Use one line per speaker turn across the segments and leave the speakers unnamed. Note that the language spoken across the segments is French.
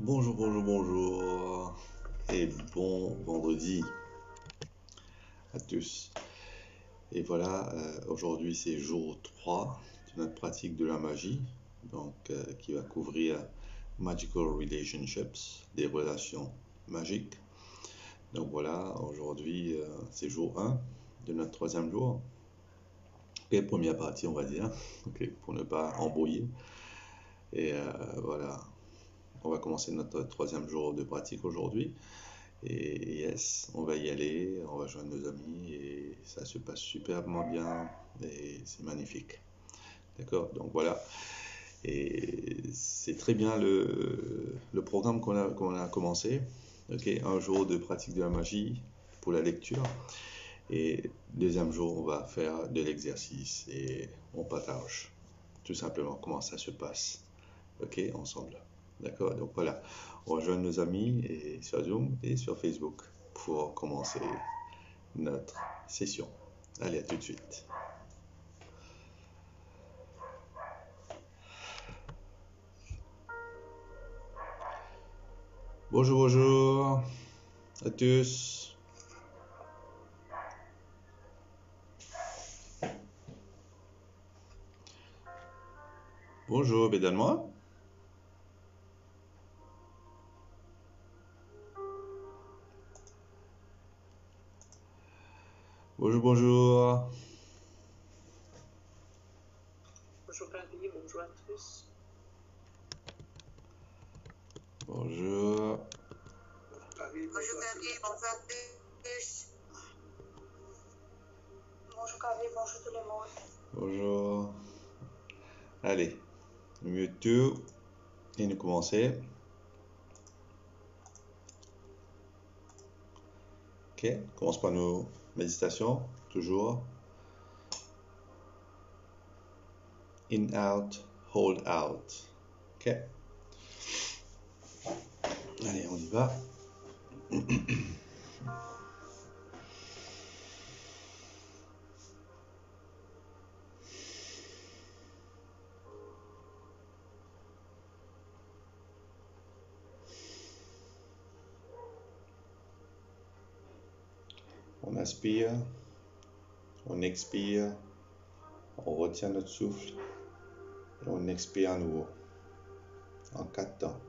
Bonjour, bonjour, bonjour et bon vendredi à tous. Et voilà, aujourd'hui c'est jour 3 de notre pratique de la magie, qui va couvrir Magical Relationships, des relations magiques. Donc voilà, aujourd'hui c'est jour 1 de notre troisième jour, et première partie on va dire, pour ne pas embrouiller. Et voilà, on va commencer notre troisième jour de pratique aujourd'hui. Et yes, on va y aller, on va joindre nos amis et ça se passe superbement bien et c'est magnifique. D'accord? Donc voilà. Et c'est très bien le programme qu'on a commencé. Ok, un jour de pratique de la magie pour la lecture. Et deuxième jour, on va faire de l'exercice et on partage tout simplement comment ça se passe. Ok, ensemble. D'accord? Donc voilà, on rejoint nos amis et sur Zoom et sur Facebook pour commencer notre session. Allez, à tout de suite. Bonjour, bonjour à tous. Bonjour, bédale-moi. Bonjour, bonjour.
Bonjour Paris, bonjour à tous.
Bonjour.
Bonjour Paris, bonjour à tous.
Bonjour Carrie, bonjour tout le monde.
Bonjour. Allez, mute tout et nous commencer. Ok, on commence par nos méditations, toujours. In, out, hold out. Ok. Allez, on y va. On inspire, on expire, on retient notre souffle et on expire à nouveau en 4 temps.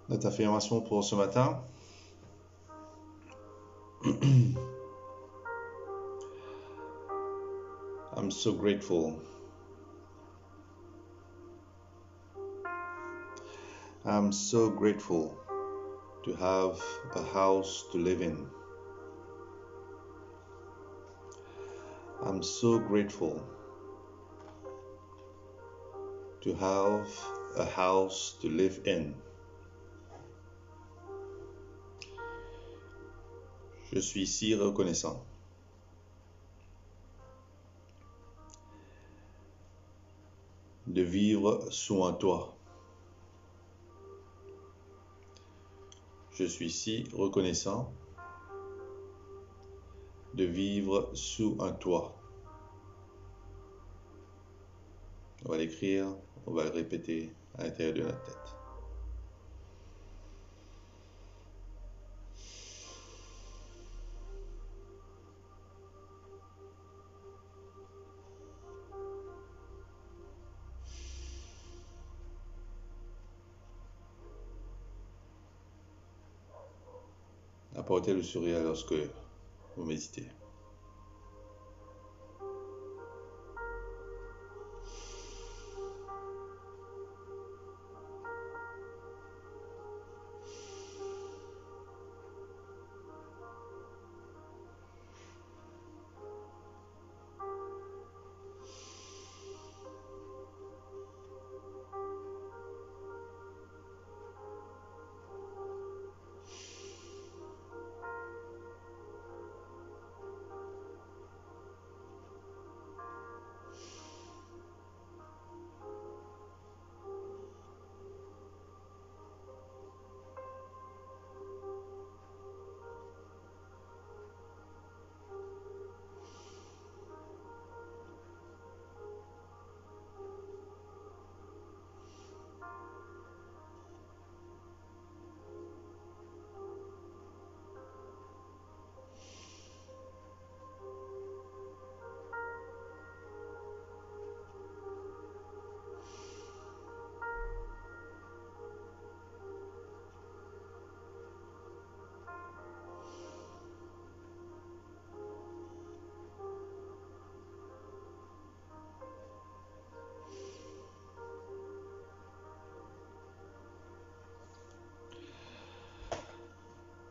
Notre affirmation pour ce matin. I'm so grateful. I'm so grateful to have a house to live in. I'm so grateful to have a house to live in. Je suis si reconnaissant. De vivre sous un toit. Je suis si reconnaissant de vivre sous un toit. On va l'écrire, on va le répéter à l'intérieur de notre tête. Apportez le sourire lorsque vous méditez.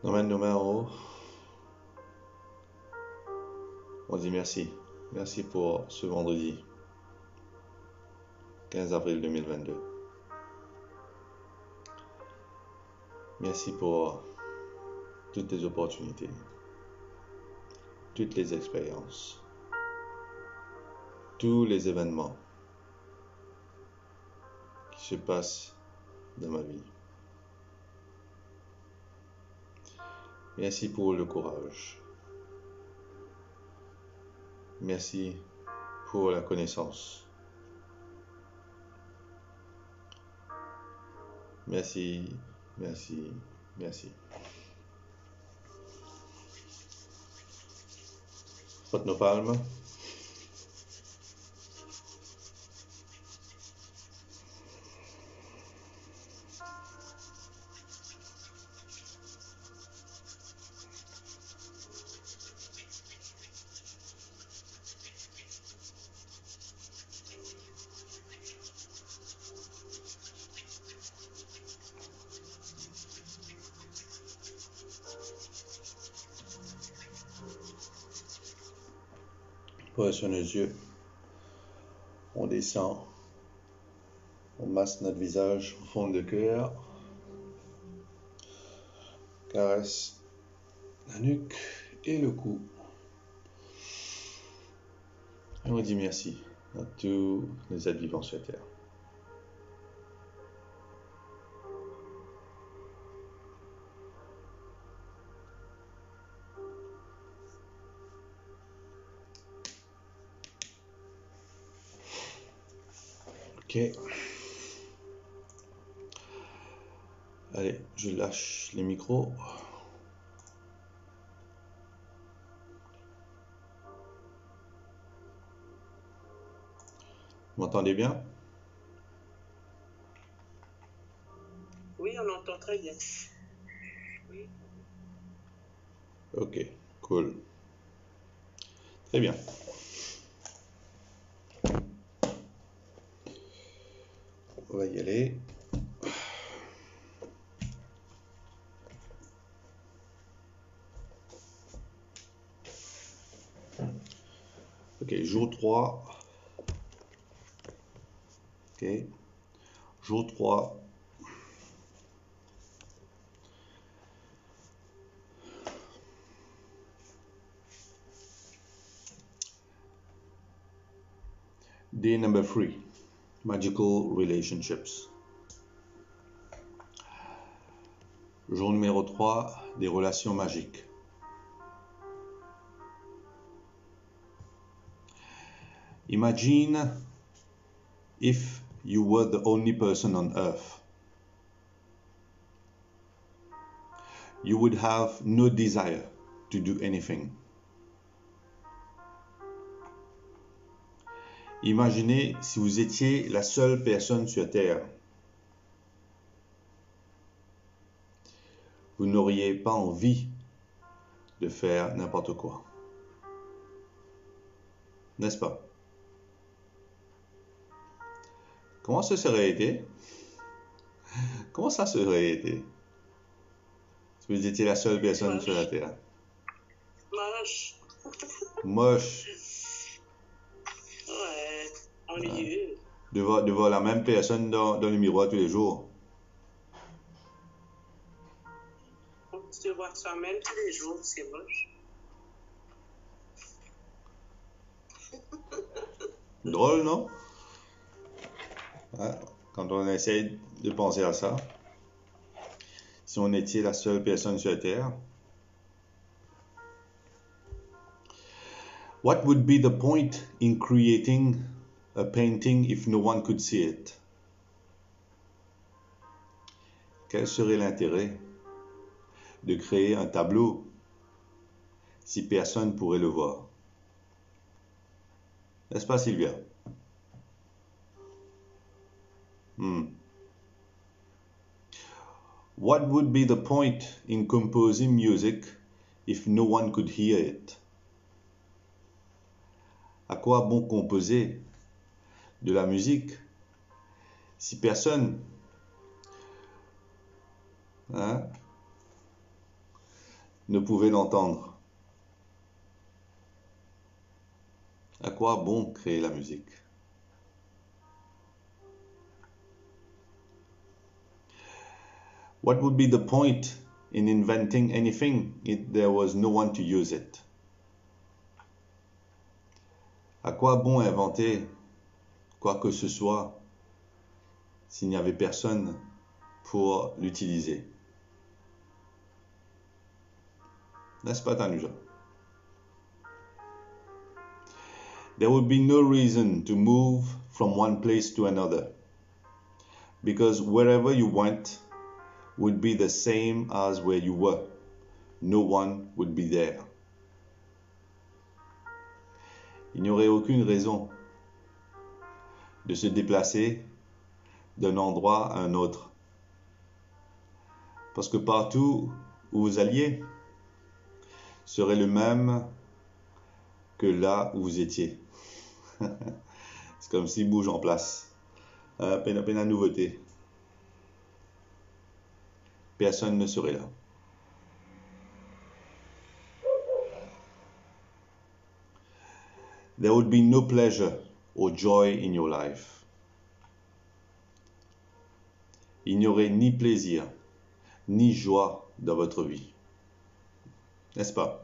On emmène nos mains en haut. On dit merci. Merci pour ce vendredi 15 avril 2022. Merci pour toutes les opportunités, toutes les expériences, tous les événements qui se passent dans ma vie. Merci pour le courage. Merci pour la connaissance. Merci, merci, merci. Frotte nos palmes. Poids sur nos yeux, on descend, on masse notre visage au fond de cœur, caresse la nuque et le cou. Et on dit merci à tous les êtres vivants sur la Terre. Ok. Allez, je lâche les micros. Vous m'entendez bien?
Oui, on entend très bien. Oui.
Ok, cool. Très bien. On va y aller. Ok, jour 3. Ok. Jour 3. Day number 3, magical relationships. Jour numéro 3, des relations magiques. Imagine if you were the only person on earth. You would have no desire to do anything. Imaginez si vous étiez la seule personne sur Terre. Vous n'auriez pas envie de faire n'importe quoi. N'est-ce pas? Comment ça serait été? Comment ça serait été? Si vous étiez la seule personne sur la Terre.
Moche.
Moche.
Ouais, ennuyeux.
De voir la même personne dans le miroir tous les jours.
Se voir soi-même tous les jours, c'est moche.
Drôle, non? Quand on essaie de penser à ça, si on était la seule personne sur la Terre, what would be the point in creating a painting if no one could see it? Quel serait l'intérêt de créer un tableau si personne ne pourrait le voir? N'est-ce pas, Sylvia? What would be the point in composing music if no one could hear it? À quoi bon composer de la musique si personne ne pouvait l'entendre? À quoi bon créer la musique? What would be the point in inventing anything if there was no one to use it? À quoi bon inventer quoi que ce soit s'il n'y avait personne pour l'utiliser? N'est-ce pas, Tanuja? There would be no reason to move from one place to another, because wherever you went would be the same as where you were. No one would be there. Il n'y aurait aucune raison de se déplacer d'un endroit à un autre, parce que partout où vous alliez serait le même que là où vous étiez. C'est comme s'il bouge en place. Peine à nouveauté. Personne ne serait là. There would be no pleasure or joy in your life. Il n'y aurait ni plaisir, ni joie dans votre vie. N'est-ce pas?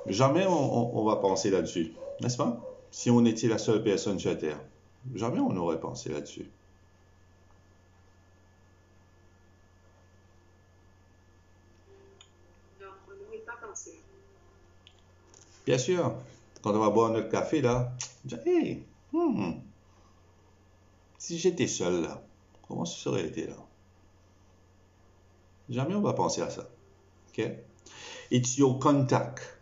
Jamais on va penser là-dessus, n'est-ce pas? Si on était la seule personne sur la Terre, jamais on n'aurait pensé là-dessus.
Non, on n'aurait pas pensé.
Bien sûr, quand on va boire notre café, là, on dit, hey, si j'étais seul, là, comment ça serait été, là? Jamais on va penser à ça. Okay? It's your contact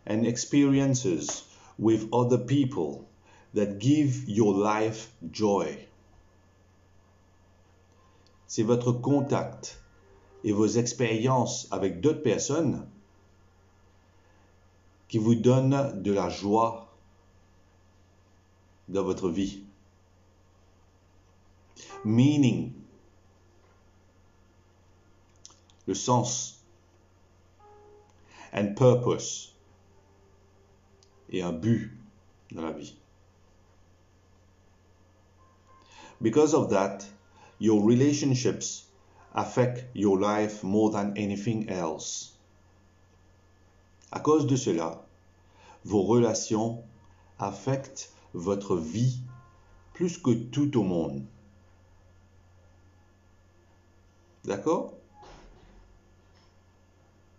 and experiences with other people that give your life joy. C'est votre contact et vos expériences avec d'autres personnes qui vous donnent de la joie dans votre vie. Meaning, le sens, and purpose, et un but dans la vie. Because of that, your relationships affect your life more than anything else. À cause de cela, vos relations affectent votre vie plus que tout au monde. D'accord?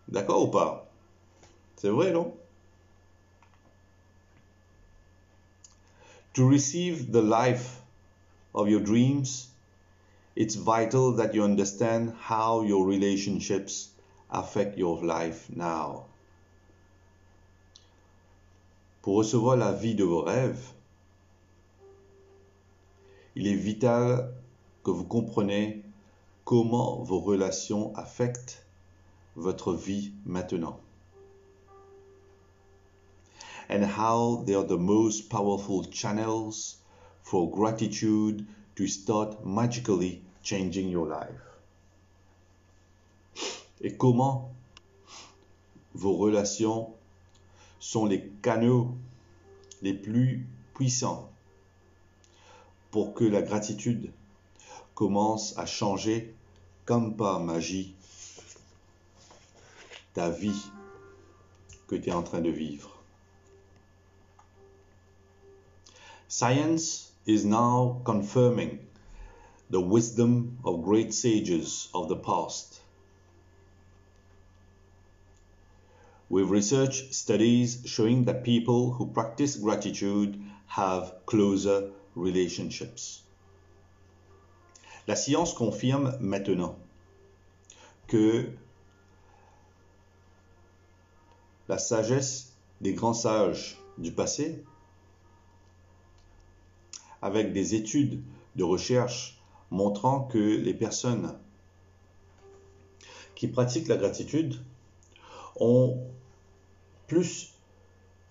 D'accord ou pas? C'est vrai, non? To receive the life of your dreams, it's vital that you understand how your relationships affect your life now. Pour recevoir la vie de vos rêves, il est vital que vous compreniez comment vos relations affectent votre vie maintenant. And how they are the most powerful channels for gratitude to start magically changing your life. Et comment vos relations sont les canaux les plus puissants pour que la gratitude commence à changer comme par magie ta vie que tu es en train de vivre. Science is now confirming the wisdom of great sages of the past. With research studies showing that people who practice gratitude have closer relationships. La science confirme maintenant que la sagesse des grands sages du passé, avec des études de recherche montrant que les personnes qui pratiquent la gratitude ont plus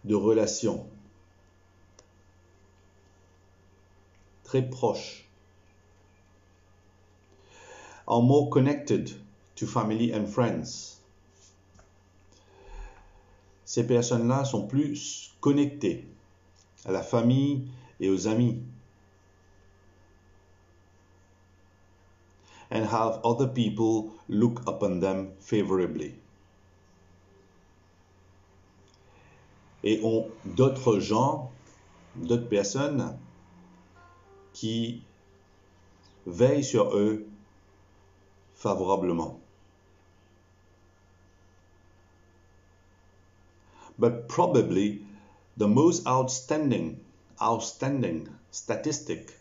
de relations très proches, are more connected to family and friends. Ces personnes-là sont plus connectées à la famille et aux amis. And have other people look upon them favorably. Et ont d'autres gens, d'autres personnes qui veillent sur eux favorablement. But probably the most outstanding statistic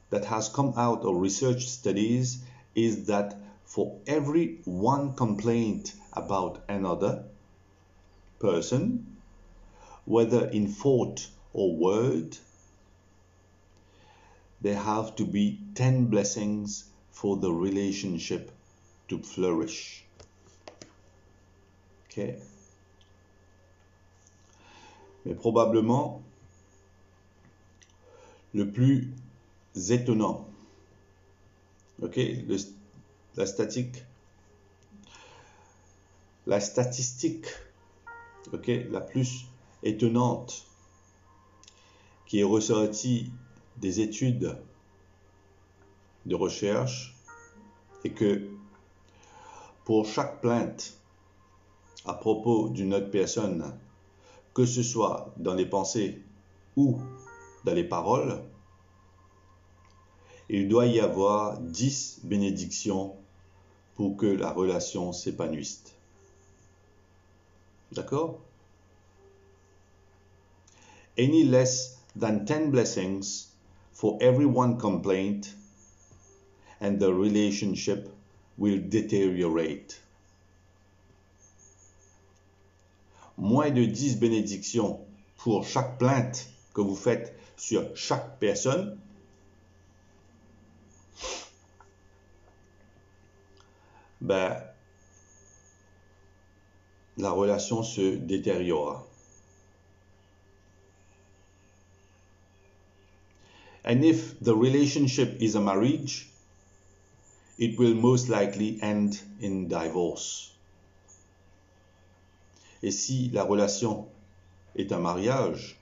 that has come out of research studies is that for every one complaint about another person, whether in thought or word, there have to be 10 blessings for the relationship to flourish. Okay. Mais probablement, le plus étonnant, la statistique, la plus étonnante qui est ressortie des études de recherche est que pour chaque plainte à propos d'une autre personne, que ce soit dans les pensées ou dans les paroles, il doit y avoir 10 bénédictions pour que la relation s'épanouisse. D'accord? Any less than 10 blessings for every one complaint and the relationship will deteriorate. Moins de 10 bénédictions pour chaque plainte que vous faites sur chaque personne, la relation se détériorera. And if the relationship is a marriage, it will most likely end in divorce. Et si la relation est un mariage,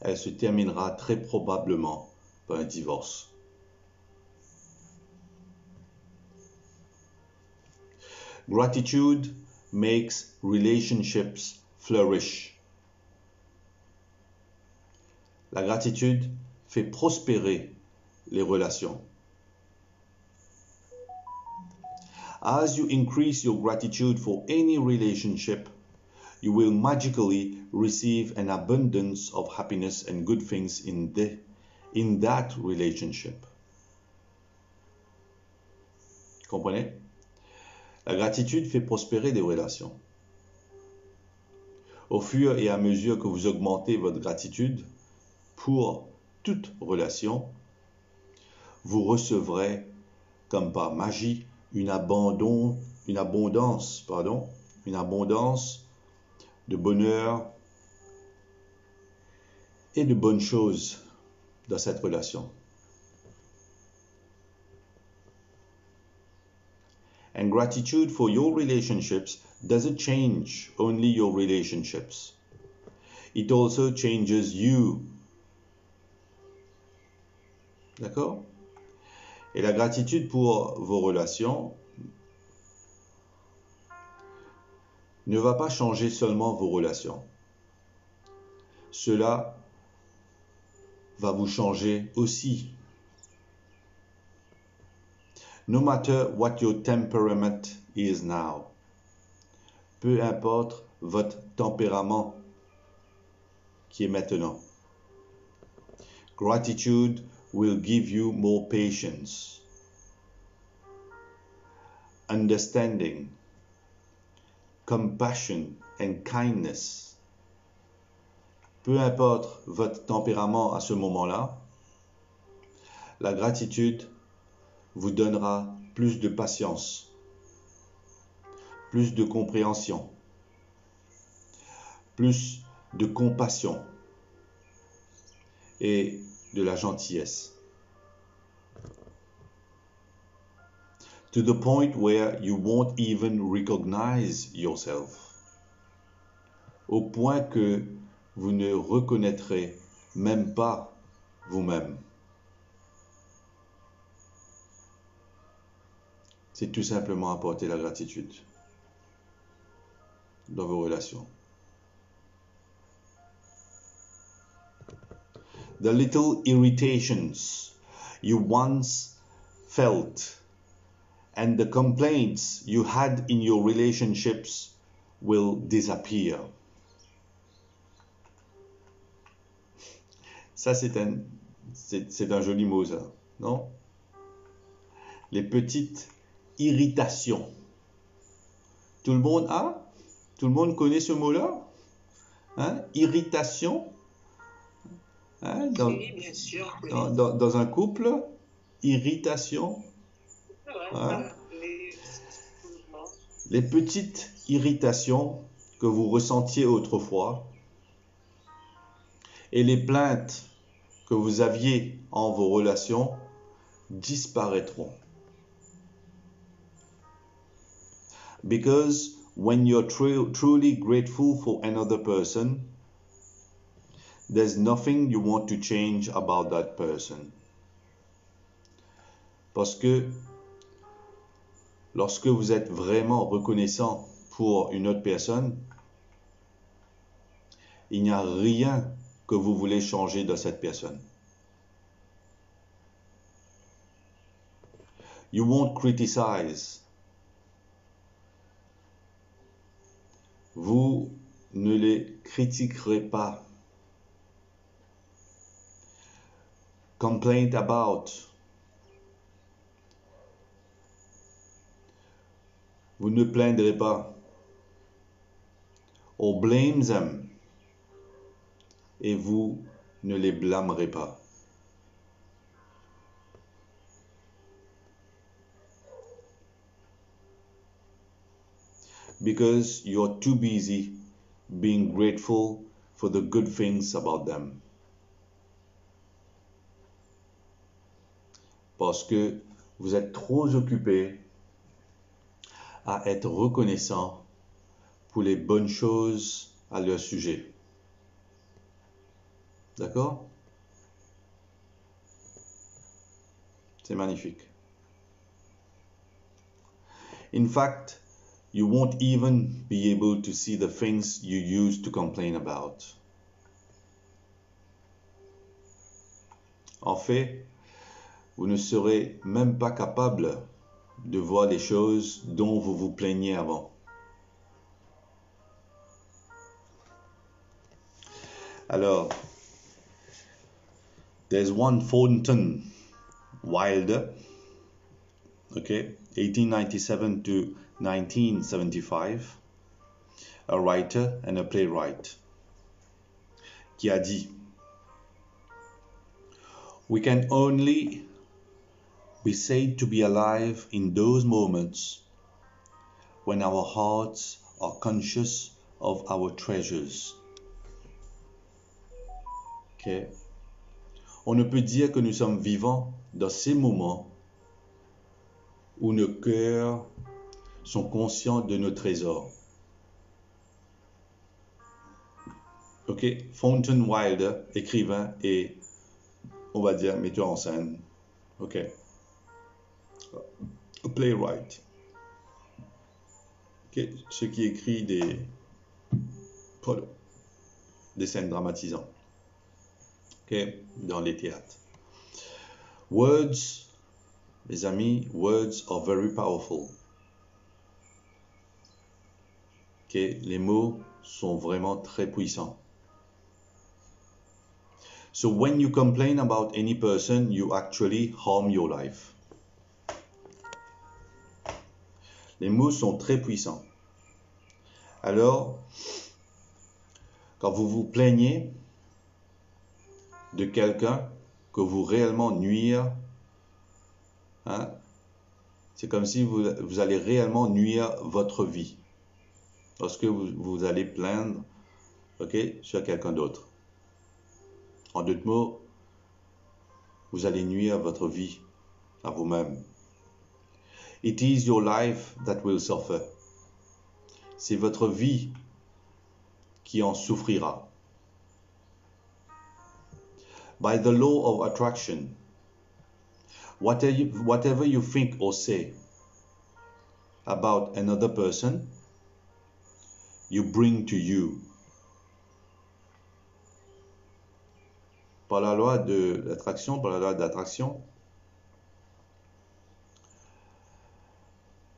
elle se terminera très probablement par un divorce. Gratitude makes relationships flourish. La gratitude fait prospérer les relations. As you increase your gratitude for any relationship, you will magically receive an abundance of happiness and good things in that relationship. Comprenez? La gratitude fait prospérer des relations. Au fur et à mesure que vous augmentez votre gratitude pour toute relation, vous recevrez comme par magie une abondance de bonheur et de bonnes choses dans cette relation. And gratitude for your relationships doesn't change only your relationships. It also changes you. D'accord? Et la gratitude pour vos relations ne va pas changer seulement vos relations. Cela va vous changer aussi. No matter what your temperament is now. Peu importe votre tempérament qui est maintenant. Gratitude will give you more patience, understanding, compassion and kindness. Peu importe votre tempérament à ce moment-là, la gratitude vous donnera plus de patience, plus de compréhension, plus de compassion et de la gentillesse. To the point where you won't even recognize yourself. Au point que vous ne reconnaîtrez même pas vous-même. C'est tout simplement apporter la gratitude dans vos relations. The little irritations you once felt and the complaints you had in your relationships will disappear. Ça, c'est un joli mot, ça, non? Les petites irritations. Tout le monde connaît ce mot-là? Hein? Irritation? Hein?
Oui, bien sûr. Oui.
Dans un couple, irritation.
Ouais,
Hein?
mais...
Les petites irritations que vous ressentiez autrefois et les plaintes que vous aviez en vos relations disparaîtront. Because when you're truly grateful for another person, there's nothing you want to change about that person. Parce que lorsque vous êtes vraiment reconnaissant pour une autre personne, il n'y a rien que vous voulez changer dans cette personne. You won't criticize. Vous ne les critiquerez pas. Complain about. Vous ne plaindrez pas. Or blame them. Et vous ne les blâmerez pas. Because you're too busy being grateful for the good things about them. Parce que vous êtes trop occupé à être reconnaissant pour les bonnes choses à leur sujet. D'accord? C'est magnifique. In fact, you won't even be able to see the things you used to complain about. En fait, vous ne serez même pas capable de voir les choses dont vous vous plaignez avant. Alors, there's one Thornton Wilder, okay, 1897 to 1975, a writer and a playwright, qui a dit, "We can only be said to be alive in those moments when our hearts are conscious of our treasures." Okay. On ne peut dire que nous sommes vivants dans ces moments où nos cœurs sont conscients de nos trésors. Ok, Thornton Wilder, écrivain et, on va dire, metteur en scène. Ok, a playwright. Ok, ce qui écrit des scènes dramatisantes. Ok, dans les théâtres. Words, mes amis, words are very powerful. Ok, les mots sont vraiment très puissants. So when you complain about any person, you actually harm your life. Les mots sont très puissants. Alors, quand vous vous plaignez de quelqu'un que vous réellement nuire, hein, c'est comme si vous allez réellement nuire votre vie lorsque vous allez plaindre, ok, sur quelqu'un d'autre. En d'autres mots, vous allez nuire votre vie à vous-même. It is your life that will suffer. C'est votre vie qui en souffrira. By the law of attraction, whatever you think or say about another person, you bring to you. Par la loi de l'attraction,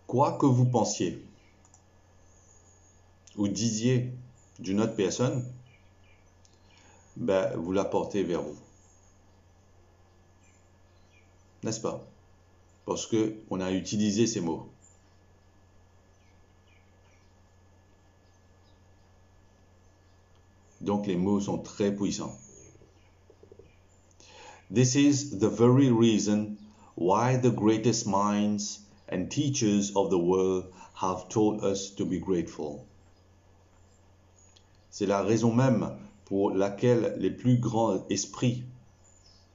quoi que vous pensiez ou disiez d'une autre personne, ben, vous la portez vers vous. N'est-ce pas? Parce qu'on a utilisé ces mots. Donc les mots sont très puissants. This is the very reason why the greatest minds and teachers of the world have taught us to be grateful. C'est la raison même pour laquelle les plus grands esprits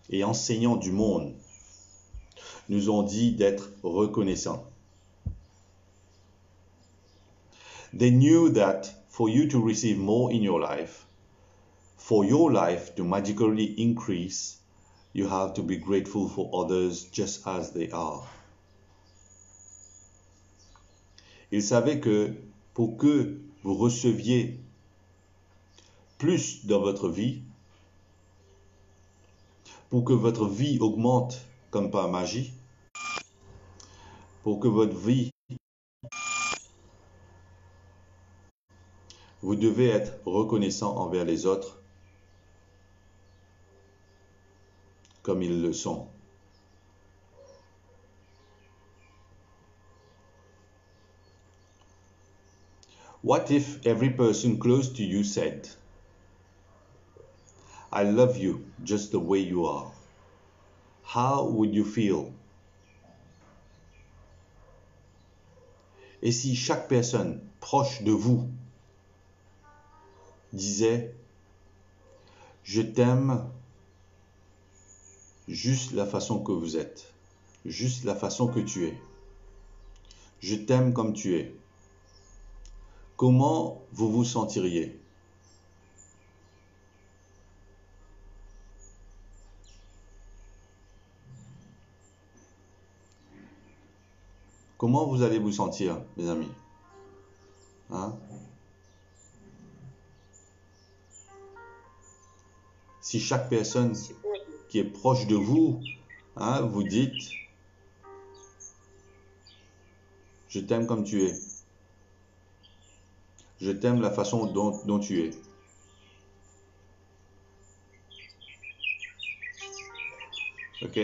et enseignants du monde nous ont dit d'être reconnaissants. They knew that for you to receive more in your life, for your life to magically increase, you have to be grateful for others just as they are. Ils savaient que pour que vous receviez plus dans votre vie, pour que votre vie augmente comme par magie, pour que votre vie, vous devez être reconnaissant envers les autres comme ils le sont. What if every person close to you said, "I love you just the way you are"? How would you feel? Et si chaque personne proche de vous disait, "Je t'aime juste la façon que vous êtes, juste la façon que tu es. Je t'aime comme tu es"? Comment vous vous sentiriez? Comment vous allez vous sentir, mes amis? Hein? Si chaque personne
Super.
qui est proche de vous, hein, vous dites, je t'aime comme tu es. Je t'aime la façon dont tu es. Ok?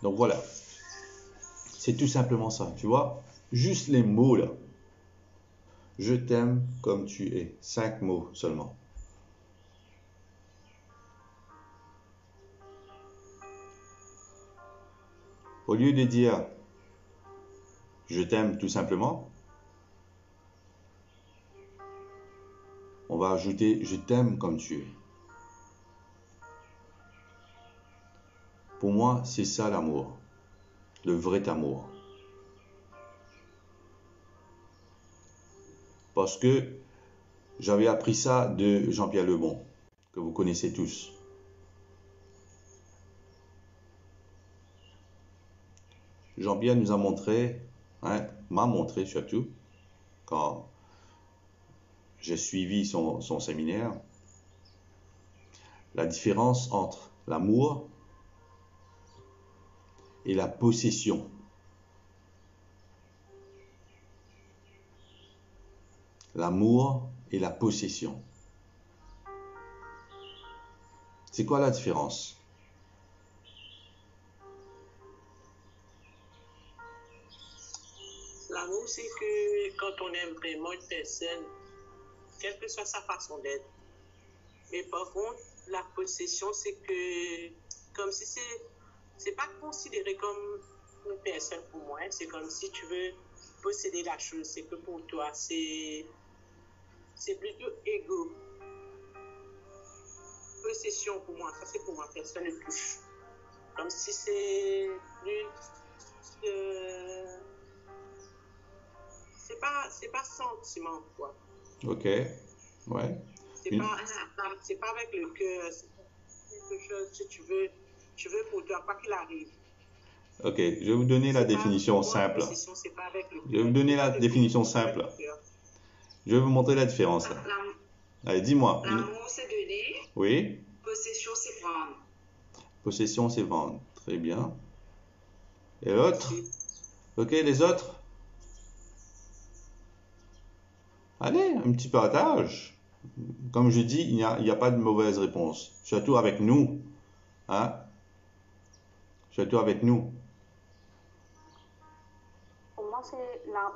Donc voilà. C'est tout simplement ça, tu vois? Juste les mots là. Je t'aime comme tu es. 5 mots seulement. Au lieu de dire je t'aime tout simplement, on va ajouter je t'aime comme tu es. Pour moi, c'est ça l'amour. Le vrai amour. Parce que j'avais appris ça de Jean-Pierre Lebon, que vous connaissez tous. Jean-Pierre nous a montré, hein, m'a montré surtout, quand j'ai suivi son séminaire, la différence entre l'amour et la possession. L'amour et la possession. C'est quoi la différence?
L'amour, c'est que quand on aime vraiment une personne, quelle que soit sa façon d'être. Mais par contre, la possession, c'est que, comme si c'est pas considéré comme une personne pour moi. C'est comme si tu veux posséder la chose. C'est que pour toi, c'est plutôt égo. Possession pour moi, ça c'est pour moi, personne ne touche. Comme si c'est plus. C'est pas sentiment, quoi.
Ok, ouais.
C'est pas avec le cœur, c'est quelque chose que tu veux pour toi, quoi qu'il arrive.
Ok, je vais vous donner la définition simple. Je vais vous donner la définition simple. Je vais vous montrer la différence. Là. Allez, dis-moi.
L'amour, c'est donner.
Oui.
Possession, c'est vendre.
Possession, c'est vendre. Très bien. Et l'autre? Ok, les autres? Allez, un petit partage. Comme je dis, il n'y a pas de mauvaise réponse. Surtout avec nous. Hein? Surtout avec nous.
Pour moi,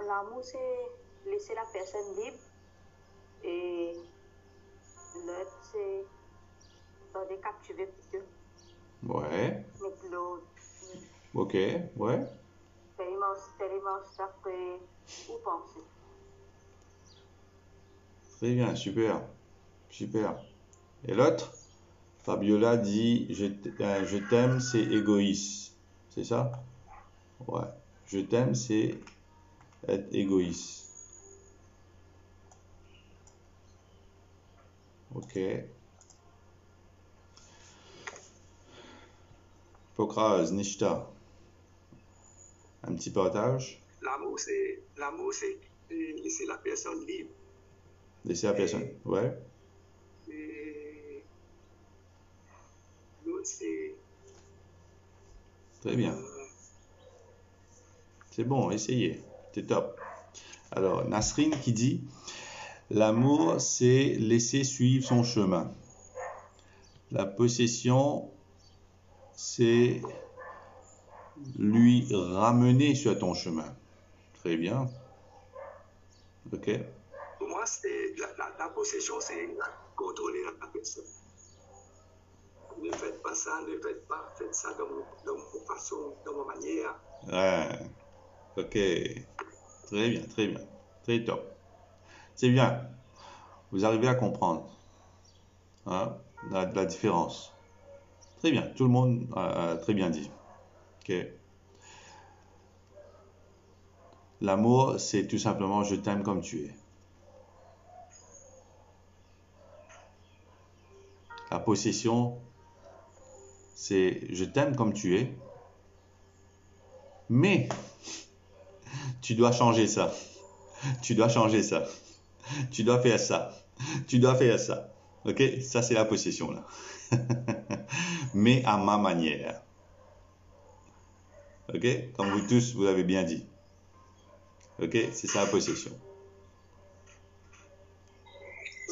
l'amour, c'est laisser la personne libre. Et l'autre, c'est donner captiver plutôt.
Ouais.
Mais l'autre,
Ok, ouais.
tellement d'après où penser.
Très bien, super. Super. Et l'autre? Fabiola dit je t'aime, c'est égoïste. C'est ça? Ouais. Je t'aime, c'est être égoïste. Ok. Pokraz, Nishta. Un petit partage?
L'amour, c'est laisser la personne libre.
Laisser la personne. Ouais.
Et l'autre, c'est.
Très bien. C'est bon, essayez. C'est top. Alors, Nasrine qui dit l'amour, c'est laisser suivre son chemin. La possession, c'est lui ramener sur ton chemin. Très bien. Ok.
Pour moi, c'est la possession, c'est contrôler la personne. Ne faites pas ça, ne faites pas, faites ça dans mon façon, dans ma manière.
Ouais. Ok. Très bien, très bien. Très top. C'est bien. Vous arrivez à comprendre hein, la différence. Très bien. Tout le monde a très bien dit. Ok. L'amour, c'est tout simplement je t'aime comme tu es. La possession, c'est je t'aime comme tu es, mais tu dois changer ça. Tu dois changer ça. Tu dois faire ça. Tu dois faire ça. Ok? Ça, c'est la possession, là. Mais à ma manière. Ok? Comme vous tous, vous l'avez bien dit. Ok? C'est ça la possession.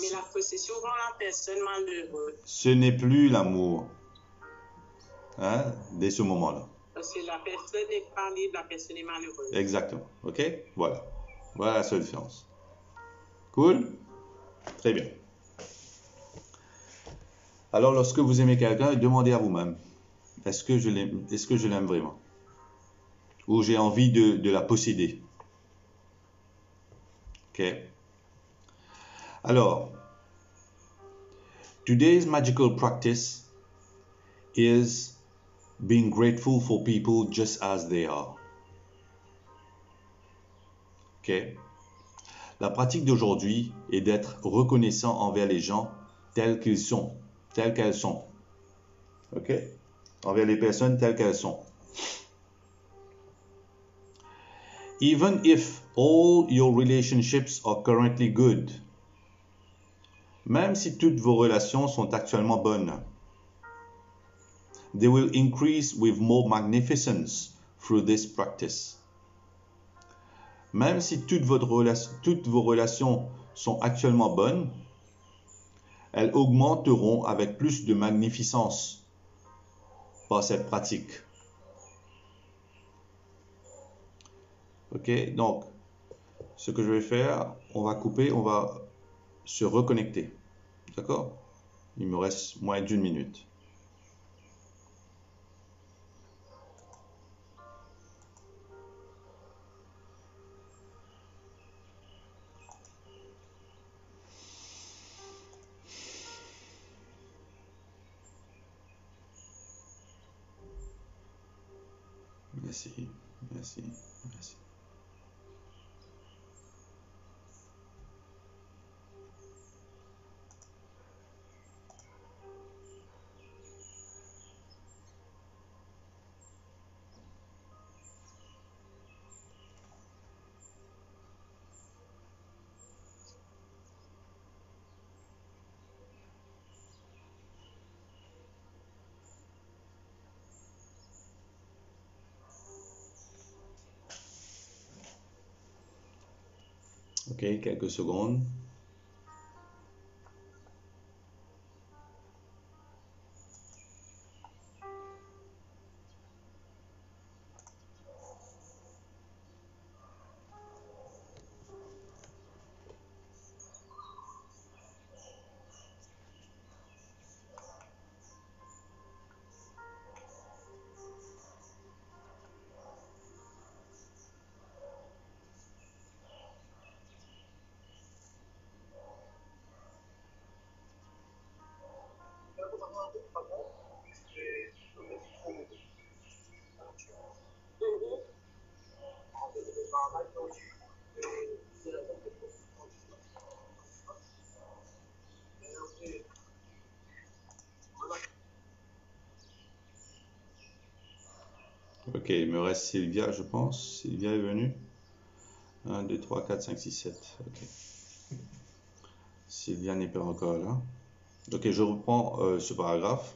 Mais la possession rend la personne malheureuse.
Ce n'est plus l'amour. Hein? Dès ce moment-là.
Parce que la personne n'est pas libre, la personne est malheureuse.
Exactement. Ok? Voilà. Voilà la seule différence. Cool? Très bien. Alors, lorsque vous aimez quelqu'un, demandez à vous-même, est-ce que je l'aime vraiment? Ou j'ai envie de la posséder? Ok? Alors, today's magical practice is being grateful for people just as they are. Ok? La pratique d'aujourd'hui est d'être reconnaissant envers les gens tels qu'ils sont, telles qu'elles sont. Ok? Envers les personnes telles qu'elles sont. Even if all your relationships are currently good, même si toutes vos relations sont actuellement bonnes, they will increase with more magnificence through this practice. Même si toutes vos relations sont actuellement bonnes, elles augmenteront avec plus de magnificence par cette pratique. Ok, donc, ce que je vais faire, on va couper, on va se reconnecter. D'accord? Il me reste moins d'1 minute. Merci, merci, merci. Ok, quelques secondes. Ok, il me reste Sylvia, je pense. Sylvia est venue. 1, 2, 3, 4, 5, 6, 7. Ok. Sylvia n'est pas encore là. Ok, je reprends ce paragraphe.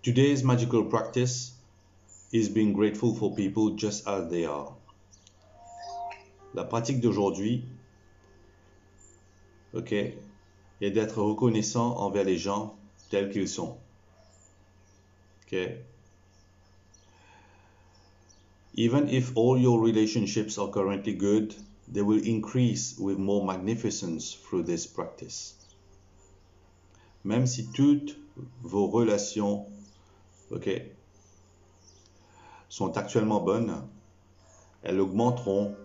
Today's magical practice is being grateful for people just as they are. La pratique d'aujourd'hui, ok, est d'être reconnaissant envers les gens tels qu'ils sont. Ok. Even if all your relationships are currently good, they will increase with more magnificence through this practice. Même si toutes vos relations, ok, sont actuellement bonnes, elles augmenteront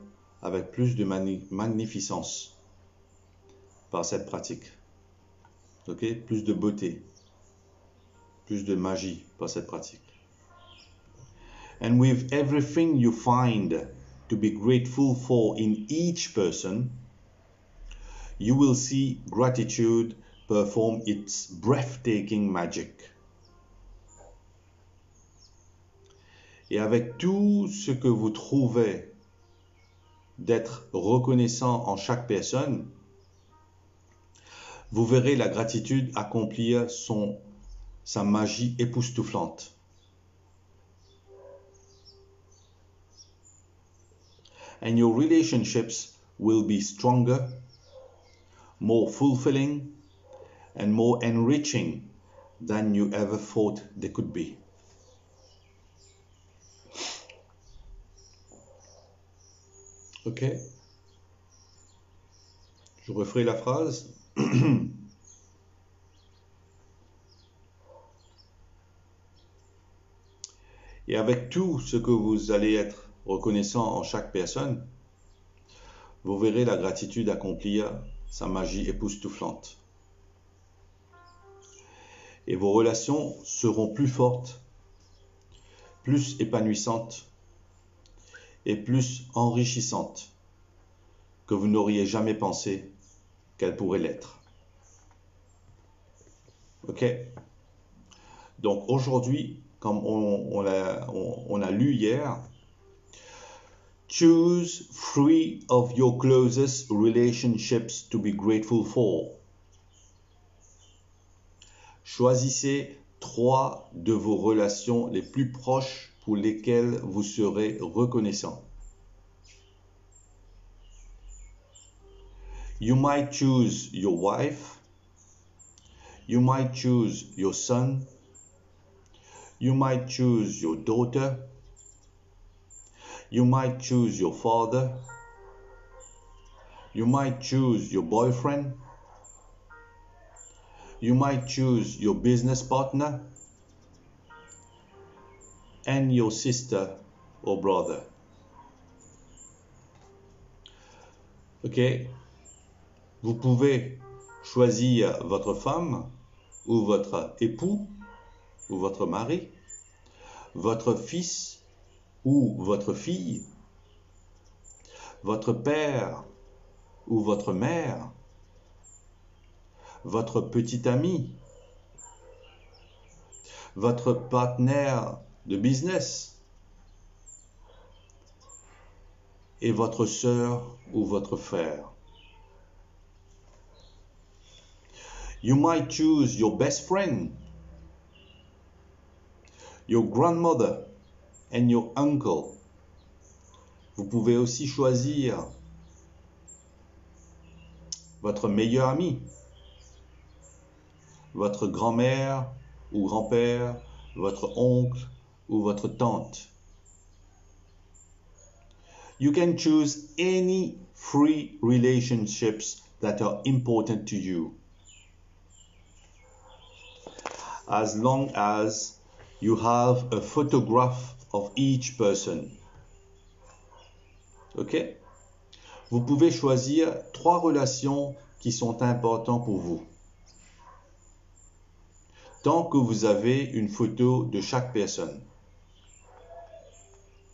avec plus de magnificence par cette pratique. Ok, plus de beauté, plus de magie par cette pratique. And with everything you find to be grateful for in each person, you will see gratitude perform its breathtaking magic. Et avec tout ce que vous trouvez d'être reconnaissant en chaque personne, vous verrez la gratitude accomplir sa magie époustouflante. And your relationships will be stronger, more fulfilling, and more enriching than you ever thought they could be. Ok? Je referai la phrase. Et avec tout ce que vous allez être reconnaissant en chaque personne, vous verrez la gratitude accomplir sa magie époustouflante. Et vos relations seront plus fortes, plus épanouissantes et plus enrichissantes que vous n'auriez jamais pensé qu'elles pourraient l'être. Ok? Donc aujourd'hui, comme on a lu hier, choose 3 of your closest relationships to be grateful for. Choisissez 3 de vos relations les plus proches pour lesquelles vous serez reconnaissant. You might choose your wife. You might choose your son. You might choose your daughter. You might choose your father. You might choose your boyfriend. You might choose your business partner and your sister or brother. Ok? Vous pouvez choisir votre femme ou votre époux ou votre mari, votre fils ou votre fille, votre père ou votre mère, votre petit ami, votre partenaire de business et votre sœur ou votre frère. You might choose your best friend, your grandmother and your uncle. Vous pouvez aussi choisir votre meilleur ami, votre grand-mère ou grand-père, votre oncle ou votre tante. You can choose any 3 relationships that are important to you, as long as you have a photograph of each person. Ok? Vous pouvez choisir 3 relations qui sont importantes pour vous, tant que vous avez une photo de chaque personne.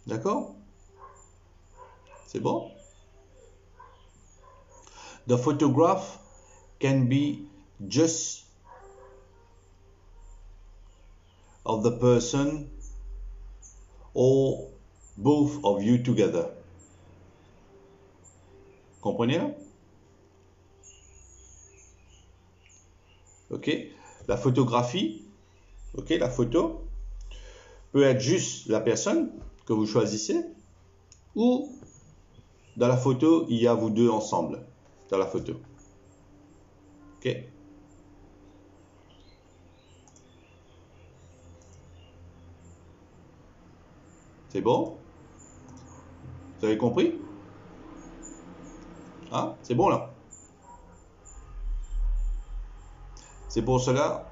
D'accord? C'est bon? The photograph can be just of the person or both of you together. Comprenez là? Ok? La photographie, ok, la photo peut être juste la personne que vous choisissez ou dans la photo, il y a vous deux ensemble dans la photo. Ok? C'est bon? Vous avez compris? Hein? C'est bon là? C'est pour cela.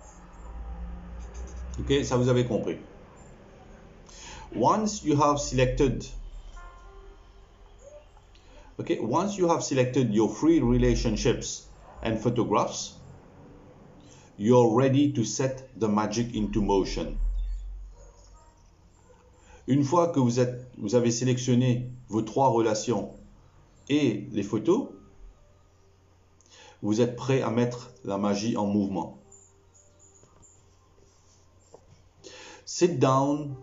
Ok, ça vous avez compris. Once you have selected your 3 relationships and photographs, you're ready to set the magic into motion. Une fois que vous avez sélectionné vos 3 relations et les photos, vous êtes prêt à mettre la magie en mouvement. Sit down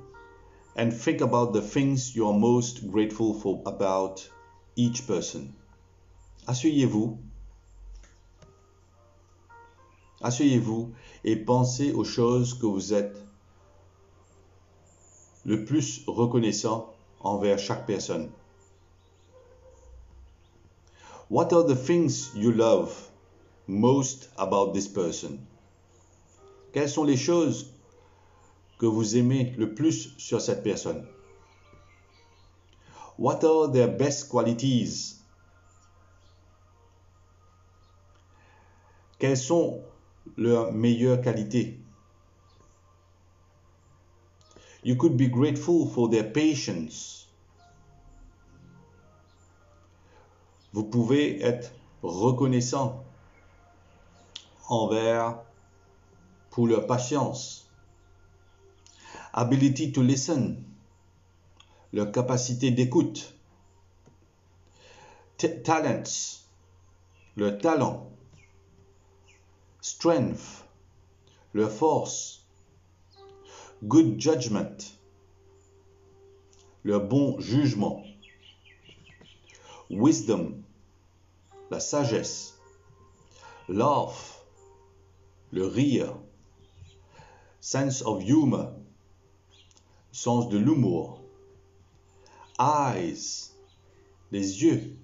and think about the things you are most grateful for about each person. Asseyez-vous. Asseyez-vous et pensez aux choses que vous êtes le plus reconnaissant envers chaque personne. What are the things you love most about this person? Quelles sont les choses que vous aimez le plus sur cette personne? What are their best qualities? Quelles sont leurs meilleures qualités? You could be grateful for their patience. Vous pouvez être reconnaissant pour leur patience. Ability to listen. Leur capacité d'écoute. Talents. Leur talent. Strength. Leur force. Good judgment. Leur bon jugement. Wisdom. La sagesse. Laugh. Le rire. Sense of humor. Sens de l'humour. Eyes. Les yeux.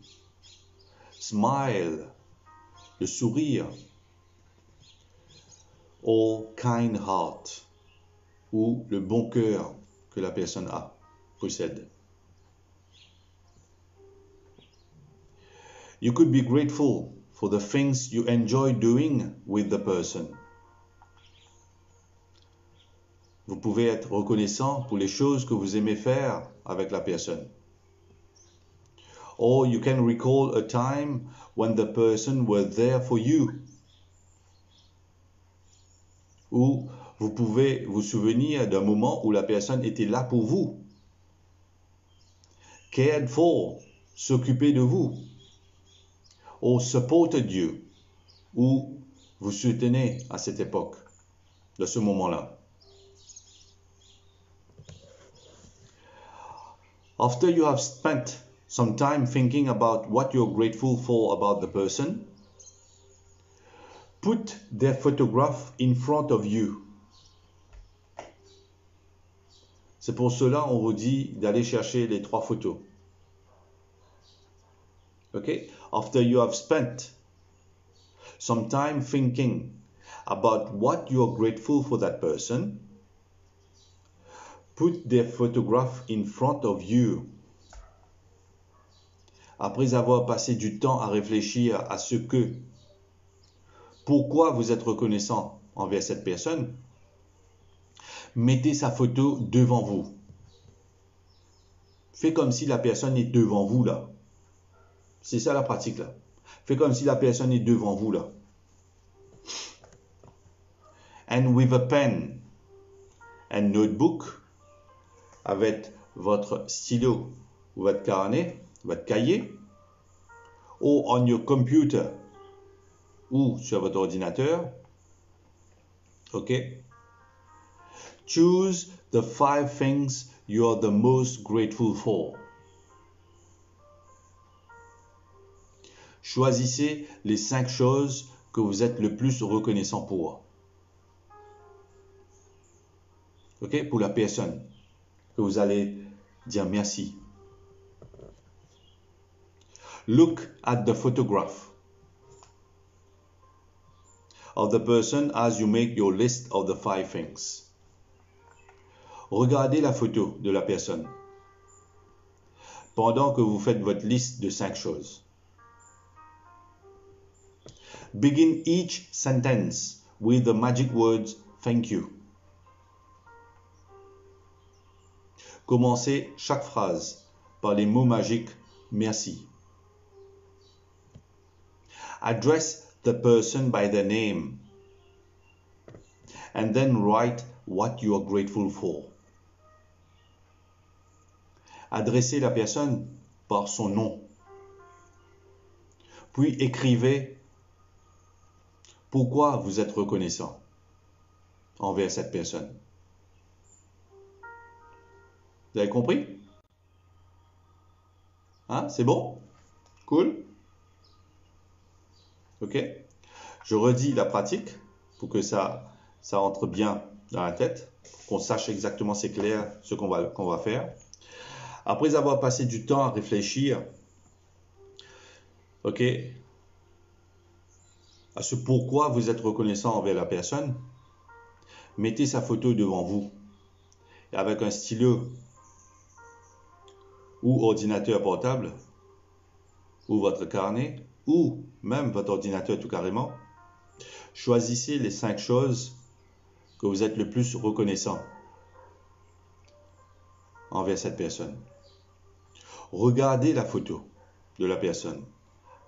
Smile. Le sourire. Or kind heart. Ou le bon cœur que la personne possède. You could be grateful for the things you enjoy doing with the person. Vous pouvez être reconnaissant pour les choses que vous aimez faire avec la personne. Or you can recall a time when the person was there for you. Ou vous pouvez vous souvenir d'un moment où la personne était là pour vous. Cared for, s'occuper de vous. Or supported you, ou vous soutenez à cette époque, de ce moment-là. After you have spent some time thinking about what you're grateful for about the person, put their photograph in front of you. C'est pour cela on vous dit d'aller chercher les 3 photos. Okay? After you have spent some time thinking about what you are grateful for that person, put their photograph in front of you. Après avoir passé du temps à réfléchir à pourquoi vous êtes reconnaissant envers cette personne, mettez sa photo devant vous. Faites comme si la personne est devant vous là. C'est ça la pratique là. Faites comme si la personne est devant vous là. And with a pen and notebook, avec votre stylo ou votre carnet, votre cahier, ou on your computer, ou sur votre ordinateur, ok? Choose the 5 things you are the most grateful for. Choisissez les 5 choses que vous êtes le plus reconnaissant pour. Ok? Pour la personne que vous allez dire merci. Look at the photograph of the person as you make your list of the 5 things. Regardez la photo de la personne pendant que vous faites votre liste de 5 choses. Begin each sentence with the magic words thank you. Commencez chaque phrase par les mots magiques merci. Address the person by their name and then write what you are grateful for. Adressez la personne par son nom. Puis écrivez pourquoi vous êtes reconnaissant envers cette personne. Vous avez compris? Hein? C'est bon? Cool? Ok? Je redis la pratique pour que ça entre bien dans la tête, qu'on sache exactement, c'est clair, ce qu'on va faire. Après avoir passé du temps à réfléchir, ok, à ce pourquoi vous êtes reconnaissant envers la personne, mettez sa photo devant vous avec un stylo ou ordinateur portable ou votre carnet ou même votre ordinateur tout carrément. Choisissez les 5 choses que vous êtes le plus reconnaissant envers cette personne. Regardez la photo de la personne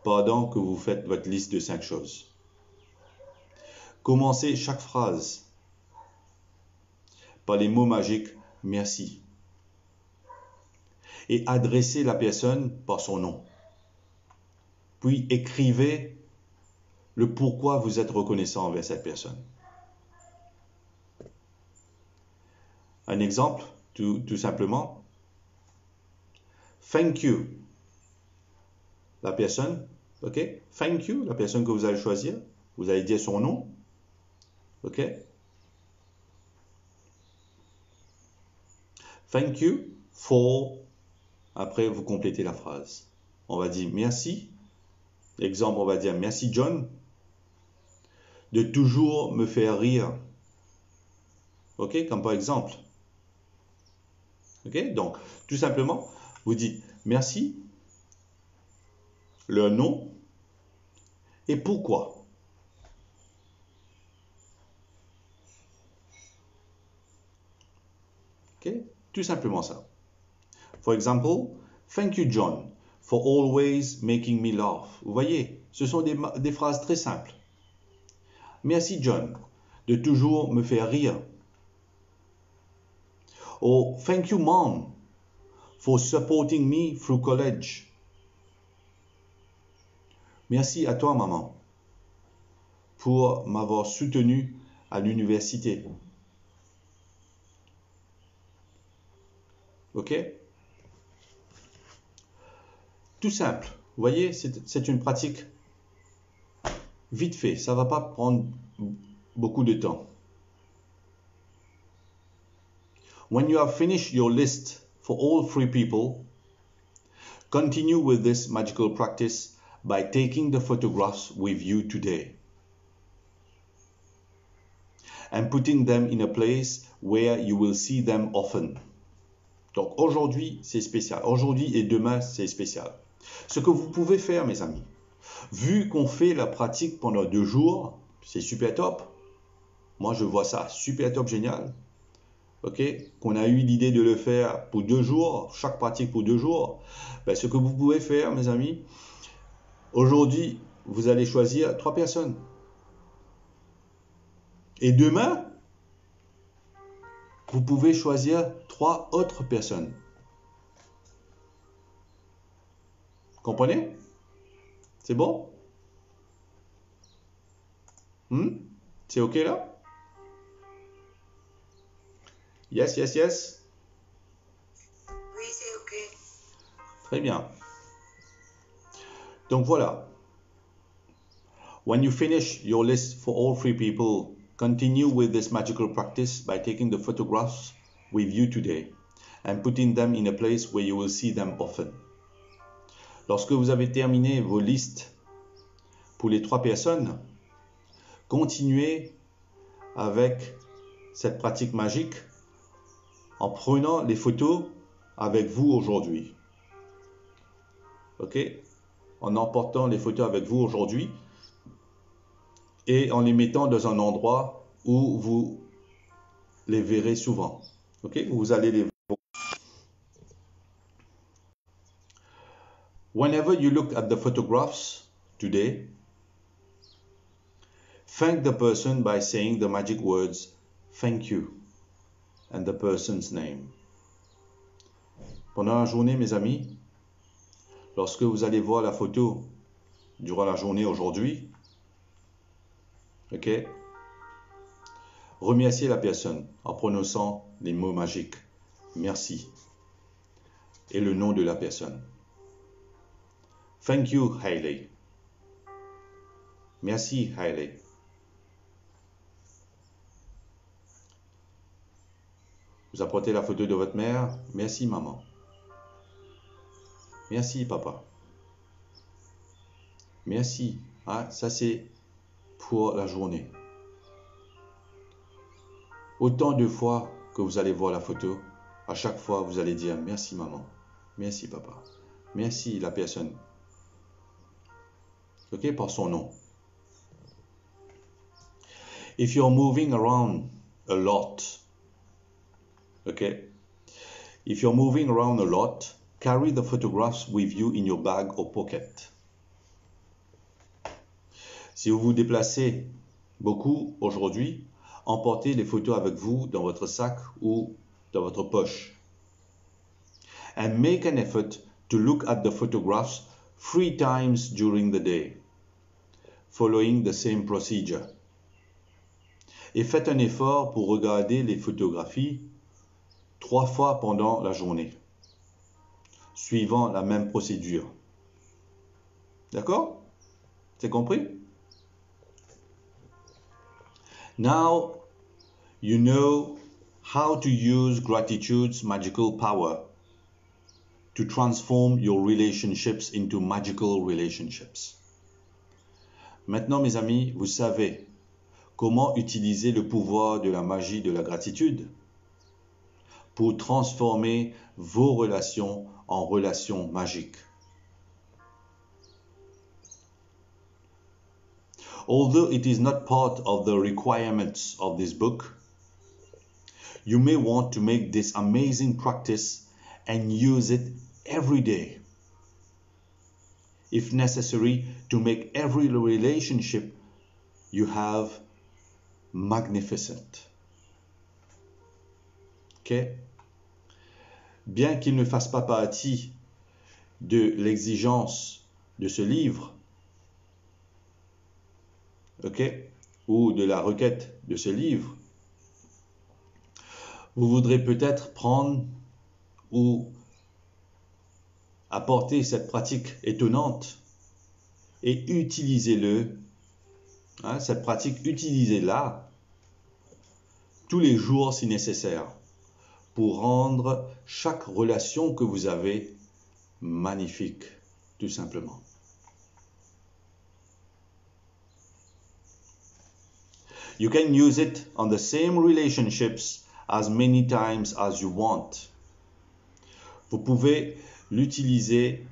pendant que vous faites votre liste de 5 choses. Commencez chaque phrase par les mots magiques « merci » et adressez la personne par son nom. Puis écrivez le pourquoi vous êtes reconnaissant envers cette personne. Un exemple, tout simplement. Thank you. La personne, ok? Thank you, la personne que vous allez choisir. Vous allez dire son nom, ok? Thank you for. Après, vous complétez la phrase. On va dire merci. Exemple, on va dire merci John de toujours me faire rire. Ok, comme par exemple. Ok, donc tout simplement, vous dites merci, le nom et pourquoi. Ok, tout simplement ça. For example, thank you John for always making me laugh. Vous voyez, ce sont des phrases très simples. Merci John de toujours me faire rire. Or, thank you mom for supporting me through college. Merci à toi maman pour m'avoir soutenu à l'université. Ok? Tout simple. Vous voyez, c'est une pratique vite fait. Ça ne va pas prendre beaucoup de temps. When you have finished your list for all 3 people, continue with this magical practice by taking the photographs with you today and putting them in a place where you will see them often. Donc aujourd'hui, c'est spécial. Aujourd'hui et demain, c'est spécial. Ce que vous pouvez faire, mes amis, vu qu'on fait la pratique pendant 2 jours, c'est super top. Moi, je vois ça super top, génial. Ok, qu'on a eu l'idée de le faire pour 2 jours, chaque pratique pour 2 jours. Ben, ce que vous pouvez faire, mes amis, aujourd'hui, vous allez choisir 3 personnes. Et demain, vous pouvez choisir 3 autres personnes. Comprenez? C'est bon? C'est ok là? Yes, yes, yes.
Oui, c'est ok.
Très bien. Donc voilà. When you finish your list for all 3 people, continue with this magical practice by taking the photographs with you today and putting them in a place where you will see them often. Lorsque vous avez terminé vos listes pour les 3 personnes, continuez avec cette pratique magique en prenant les photos avec vous aujourd'hui. Ok? En emportant les photos avec vous aujourd'hui et en les mettant dans un endroit où vous les verrez souvent. Ok? Vous allez les voir. Whenever you look at the photographs today, thank the person by saying the magic words, thank you, and the person's name. Pendant la journée, mes amis, lorsque vous allez voir la photo durant la journée aujourd'hui, ok, remerciez la personne en prononçant les mots magiques, merci, et le nom de la personne. Thank you, Hailey. Merci, Hailey. Vous apportez la photo de votre mère? Merci, maman. Merci, papa. Merci. Ah, ça, c'est pour la journée. Autant de fois que vous allez voir la photo, à chaque fois, vous allez dire merci, maman. Merci, papa. Merci, la personne. OK, par son nom. If you're moving around a lot, okay? If you're moving around a lot, carry the photographs with you in your bag or pocket. Si vous vous déplacez beaucoup aujourd'hui, emportez les photos avec vous dans votre sac ou dans votre poche. And make an effort to look at the photographs 3 times during the day, following the same procedure. Et faites un effort pour regarder les photographies 3 fois pendant la journée, suivant la même procédure. D'accord? C'est compris? Now, you know how to use gratitude's magical power to transform your relationships into magical relationships. Maintenant, mes amis, vous savez comment utiliser le pouvoir de la magie de la gratitude pour transformer vos relations en relations magiques. Although it is not part of the requirements of this book, you may want to make this amazing practice and use it every day, if necessary, to make every relationship you have magnificent. Ok? Bien qu'il ne fasse pas partie de l'exigence de ce livre, ok, ou de la requête de ce livre, vous voudrez peut-être prendre ou apporter cette pratique étonnante et utilisez-le, hein, cette pratique, utilisez-la tous les jours si nécessaire pour rendre chaque relation que vous avez magnifique, tout simplement. You can use it on the same relationships as many times as you want. Vous pouvez l'utiliser,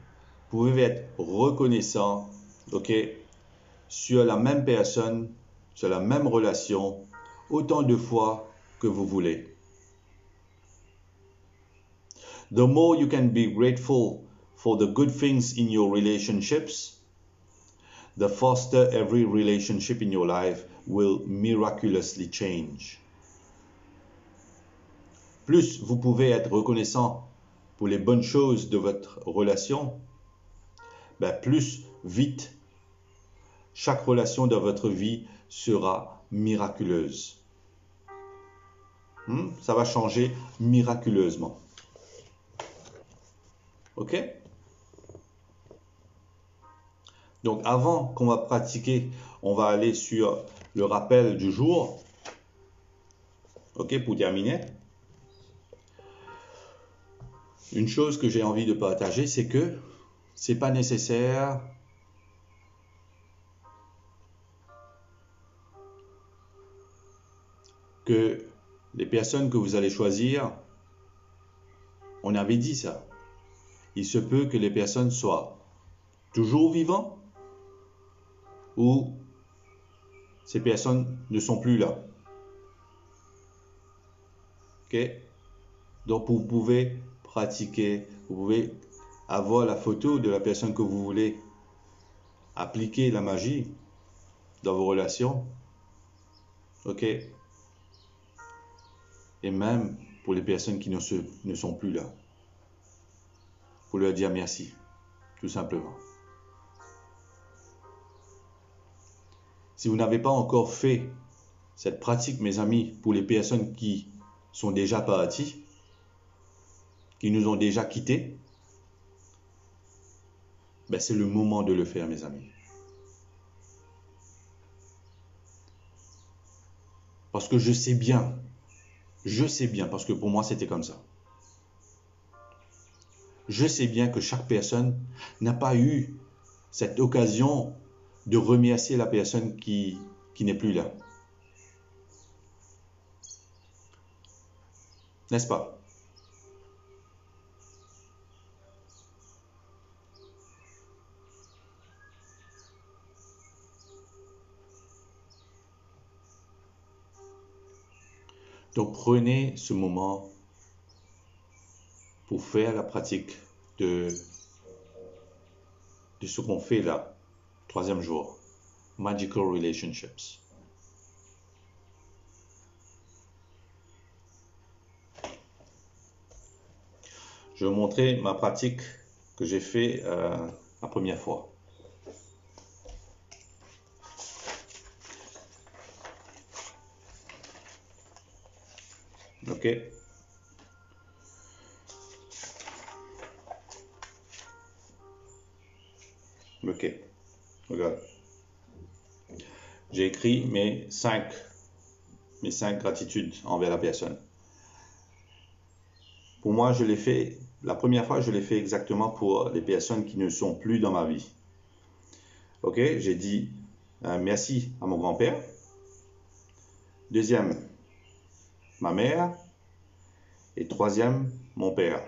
vous pouvez être reconnaissant, ok, sur la même personne, sur la même relation, autant de fois que vous voulez. The more you can be grateful for the good things in your relationships, the faster every relationship in your life will miraculously change. Plus vous pouvez être reconnaissant pour les bonnes choses de votre relation, plus vite chaque relation de votre vie sera miraculeuse. Ça va changer miraculeusement. Ok? Donc avant qu'on va pratiquer, on va aller sur le rappel du jour. Ok, pour terminer. Une chose que j'ai envie de partager, c'est que c'est pas nécessaire que les personnes que vous allez choisir, on avait dit ça. Il se peut que les personnes soient toujours vivantes ou ces personnes ne sont plus là. Ok? Donc vous pouvez pratiquer, vous pouvez avoir la photo de la personne que vous voulez, appliquer la magie dans vos relations. Ok? Et même pour les personnes qui ne sont plus là. Pour leur dire merci, tout simplement. Si vous n'avez pas encore fait cette pratique, mes amis, pour les personnes qui sont déjà parties, qui nous ont déjà quittés, ben c'est le moment de le faire, mes amis. Parce que je sais bien, parce que pour moi c'était comme ça. Je sais bien que chaque personne n'a pas eu cette occasion de remercier la personne qui n'est plus là. N'est-ce pas? Donc prenez ce moment pour faire la pratique de ce qu'on fait là, 3e jour, Magical Relationships. Je vais vous montrer ma pratique que j'ai fait la première fois. Ok. Ok. Regarde. J'ai écrit mes 5 gratitudes envers la personne. Pour moi, je l'ai fait, la première fois, je l'ai fait exactement pour les personnes qui ne sont plus dans ma vie. Ok, j'ai dit merci à mon grand-père. Deuxième, ma mère. Et troisième, mon père.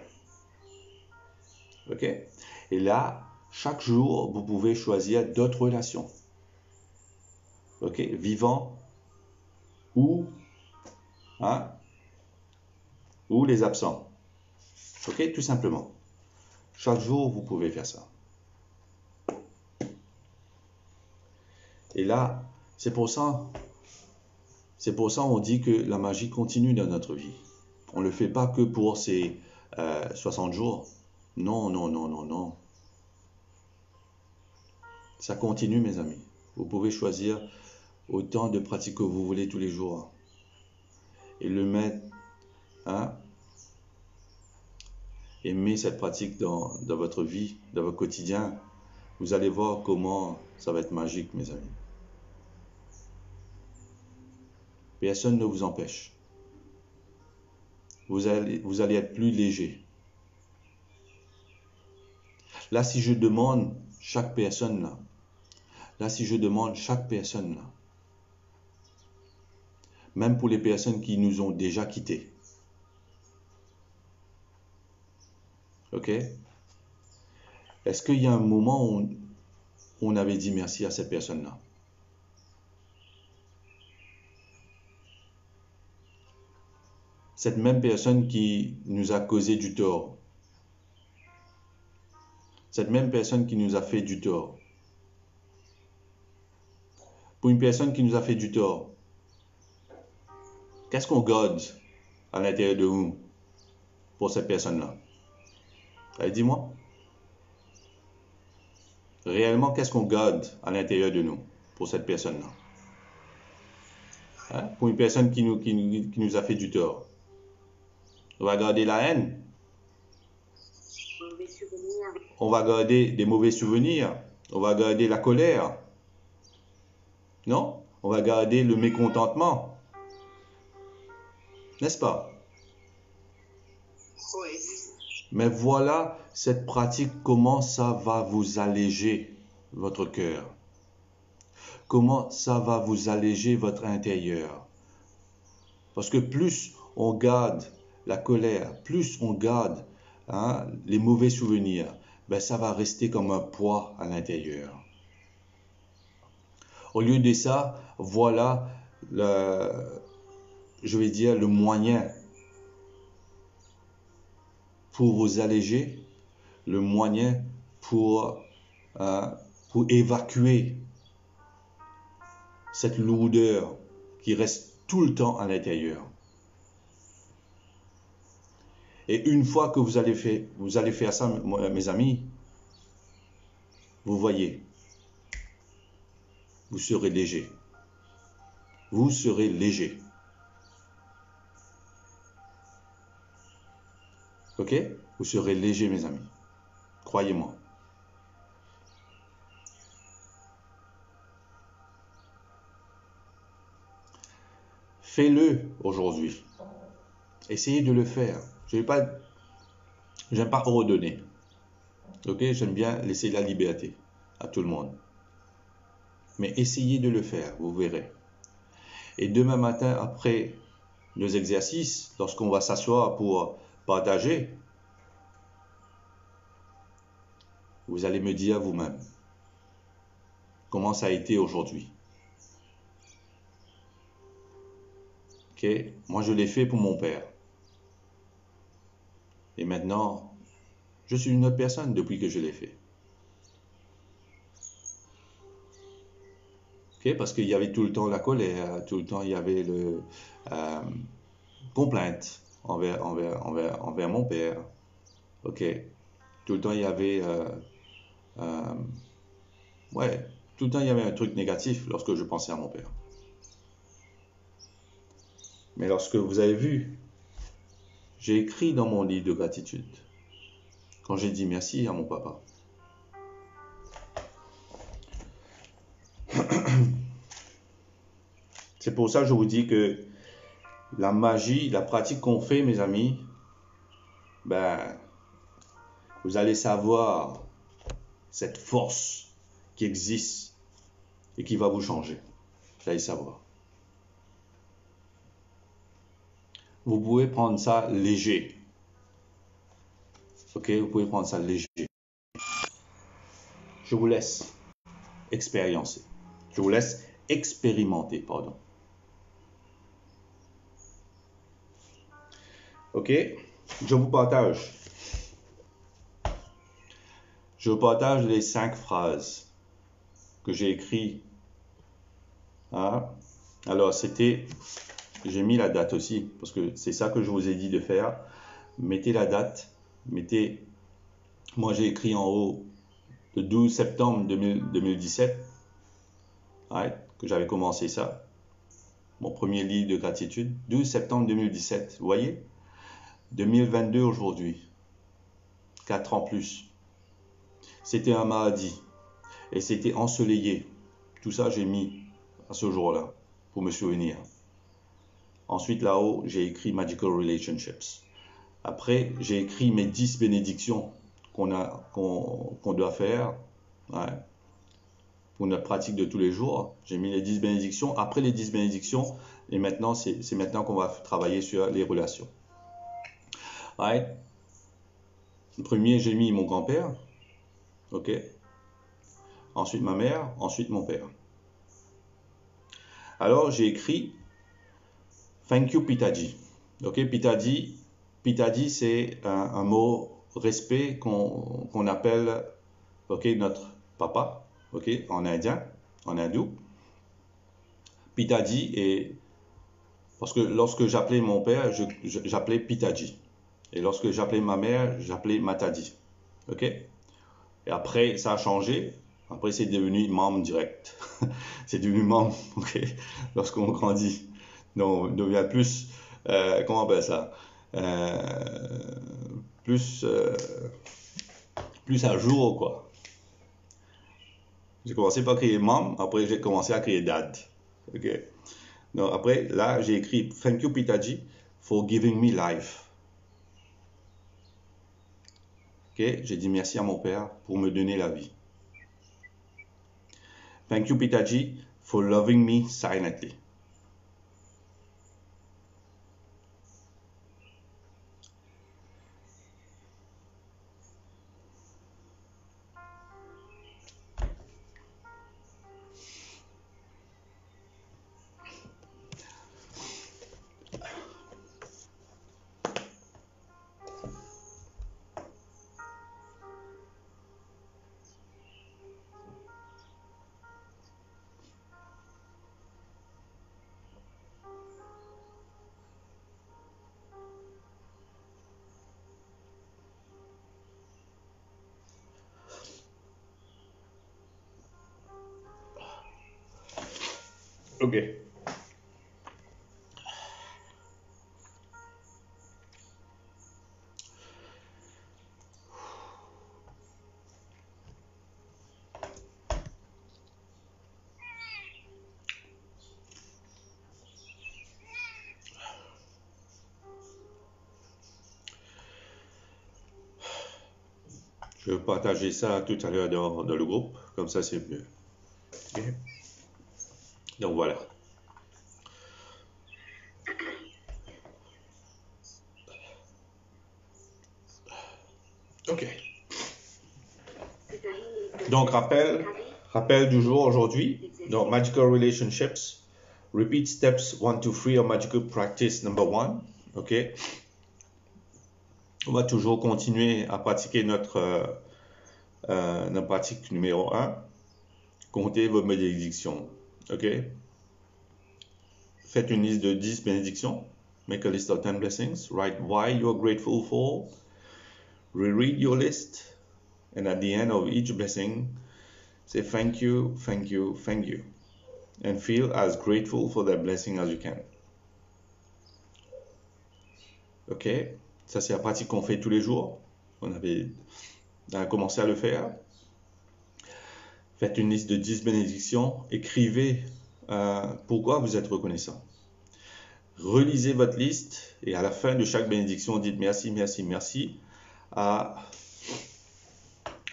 Ok, et là, chaque jour, vous pouvez choisir d'autres relations. Ok, vivants ou les absents. Ok, tout simplement. Chaque jour, vous pouvez faire ça. Et là, c'est pour ça on dit que la magie continue dans notre vie. On ne le fait pas que pour ces 60 jours. Non, non, non, non, non. Ça continue, mes amis. Vous pouvez choisir autant de pratiques que vous voulez tous les jours. Et le mettre, aimer cette pratique dans votre vie, dans votre quotidien. Vous allez voir comment ça va être magique, mes amis. Personne ne vous empêche. Vous allez être plus léger. Là, si je demande chaque personne là, même pour les personnes qui nous ont déjà quittés, ok? Est-ce qu'il y a un moment où on avait dit merci à cette personne-là? Cette même personne qui nous a causé du tort. Cette même personne qui nous a fait du tort. Pour une personne qui nous a fait du tort, qu'est-ce qu'on garde à l'intérieur de nous pour cette personne-là? Allez, dis-moi. Réellement, qu'est-ce qu'on garde à l'intérieur de nous pour cette personne-là? Pour une personne qui nous a fait du tort. On va garder la haine. On va garder des mauvais souvenirs. On va garder la colère. Non? On va garder le mécontentement. N'est-ce pas?
Oui.
Mais voilà cette pratique, comment ça va vous alléger votre cœur. Comment ça va vous alléger votre intérieur. Parce que plus on garde la colère, plus on garde les mauvais souvenirs, ben ça va rester comme un poids à l'intérieur. Au lieu de ça, voilà le moyen pour vous alléger, le moyen pour évacuer cette lourdeur qui reste tout le temps à l'intérieur. Et une fois que vous allez faire ça, mes amis, vous voyez, vous serez léger. Vous serez léger. Ok? Vous serez léger, mes amis. Croyez-moi. fais-le aujourd'hui. Essayez de le faire. Je n'aime pas ordonner. Ok, j'aime bien laisser la liberté à tout le monde. Mais essayez de le faire, vous verrez. Et demain matin, après nos exercices, lorsqu'on va s'asseoir pour partager, vous allez me dire vous-même comment ça a été aujourd'hui. Ok, moi je l'ai fait pour mon père. Et maintenant, je suis une autre personne depuis que je l'ai fait. Ok, parce qu'il y avait tout le temps la colère, tout le temps il y avait le complainte envers mon père. Ok, tout le temps il y avait ouais, tout le temps il y avait un truc négatif lorsque je pensais à mon père. Mais lorsque vous avez vu, j'ai écrit dans mon livre de gratitude quand j'ai dit merci à mon papa. C'est pour ça que je vous dis que la magie, la pratique qu'on fait, mes amis, ben, vous allez savoir cette force qui existe et qui va vous changer. Vous allez savoir. Vous pouvez prendre ça léger. Ok, vous pouvez prendre ça léger. Je vous laisse expérimenter. Je vous laisse expérimenter, pardon. Ok, je vous partage. Je vous partage les 5 phrases que j'ai écrites. Hein? Alors, j'ai mis la date aussi, parce que c'est ça que je vous ai dit de faire. Mettez la date, moi j'ai écrit en haut le 12 septembre 2017, ouais, que j'avais commencé ça. Mon premier livre de gratitude, 12 septembre 2017, vous voyez? 2022 aujourd'hui, 4 ans plus. C'était un mardi et c'était ensoleillé. Tout ça j'ai mis à ce jour-là pour me souvenir. Ensuite là-haut, j'ai écrit Magical Relationships. Après, j'ai écrit mes 10 bénédictions qu'on doit faire, ouais, pour notre pratique de tous les jours. J'ai mis les 10 bénédictions. Après les 10 bénédictions, et maintenant, c'est maintenant qu'on va travailler sur les relations. Ouais. Le premier, j'ai mis mon grand-père. Ok. Ensuite ma mère, ensuite mon père. Alors, j'ai écrit Thank you Pitaji. Ok, Pitaji, c'est un mot respect qu'on appelle, ok, notre papa, ok, en indien, en hindou. Pitaji, et parce que lorsque j'appelais mon père, j'appelais Pitaji, et lorsque j'appelais ma mère, j'appelais Mataji, ok. Et après, ça a changé. Après, c'est devenu membre direct. C'est devenu membre, ok, lorsqu'on grandit. Donc, on devient plus, comment on appelle ça, plus à jour, quoi. J'ai commencé par créer membre, après j'ai commencé à créer dad. Ok. Donc après, là, j'ai écrit Thank you Pitaji for giving me life. Ok. J'ai dit merci à mon père pour me donner la vie. Thank you Pitaji for loving me silently. Ok. Je vais partager ça tout à l'heure dans le groupe, comme ça c'est mieux. Ok. Donc voilà. Ok. Donc rappel du jour aujourd'hui. Donc Magical Relationships. Repeat steps 1 to 3 of Magical Practice number 1. Ok. On va toujours continuer à pratiquer notre pratique numéro 1. Comptez vos bénédictions. Ok. Faites une liste de 10 bénédictions. Make a list of 10 blessings. Write why you are grateful for. Reread your list. And at the end of each blessing, say thank you, thank you, thank you. And feel as grateful for that blessing as you can. Ok, ça c'est la pratique qu'on fait tous les jours. On a commencé à le faire. Faites une liste de 10 bénédictions. Écrivez pourquoi vous êtes reconnaissant. Relisez votre liste et à la fin de chaque bénédiction, dites merci, merci, merci.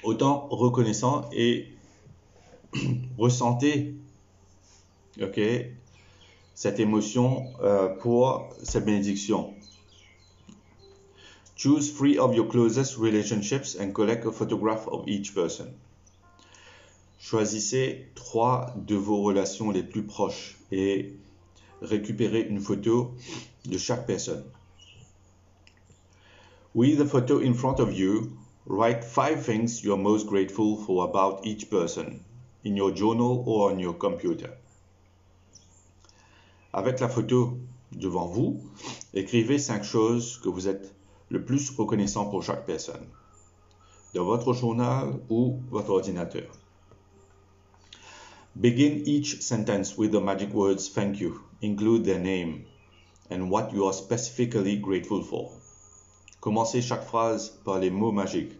Autant reconnaissant et ressentez cette émotion pour cette bénédiction. Choose 3 of your closest relationships and collect a photograph of each person. Choisissez 3 de vos relations les plus proches et récupérez une photo de chaque personne. With the photo in front of you, write 5 things you are most grateful for about each person in your journal or on your computer. Avec la photo devant vous, écrivez 5 choses que vous êtes le plus reconnaissant pour chaque personne, dans votre journal ou votre ordinateur. Begin each sentence with the magic words thank you. Include their name and what you are specifically grateful for. Commencez chaque phrase par les mots magiques.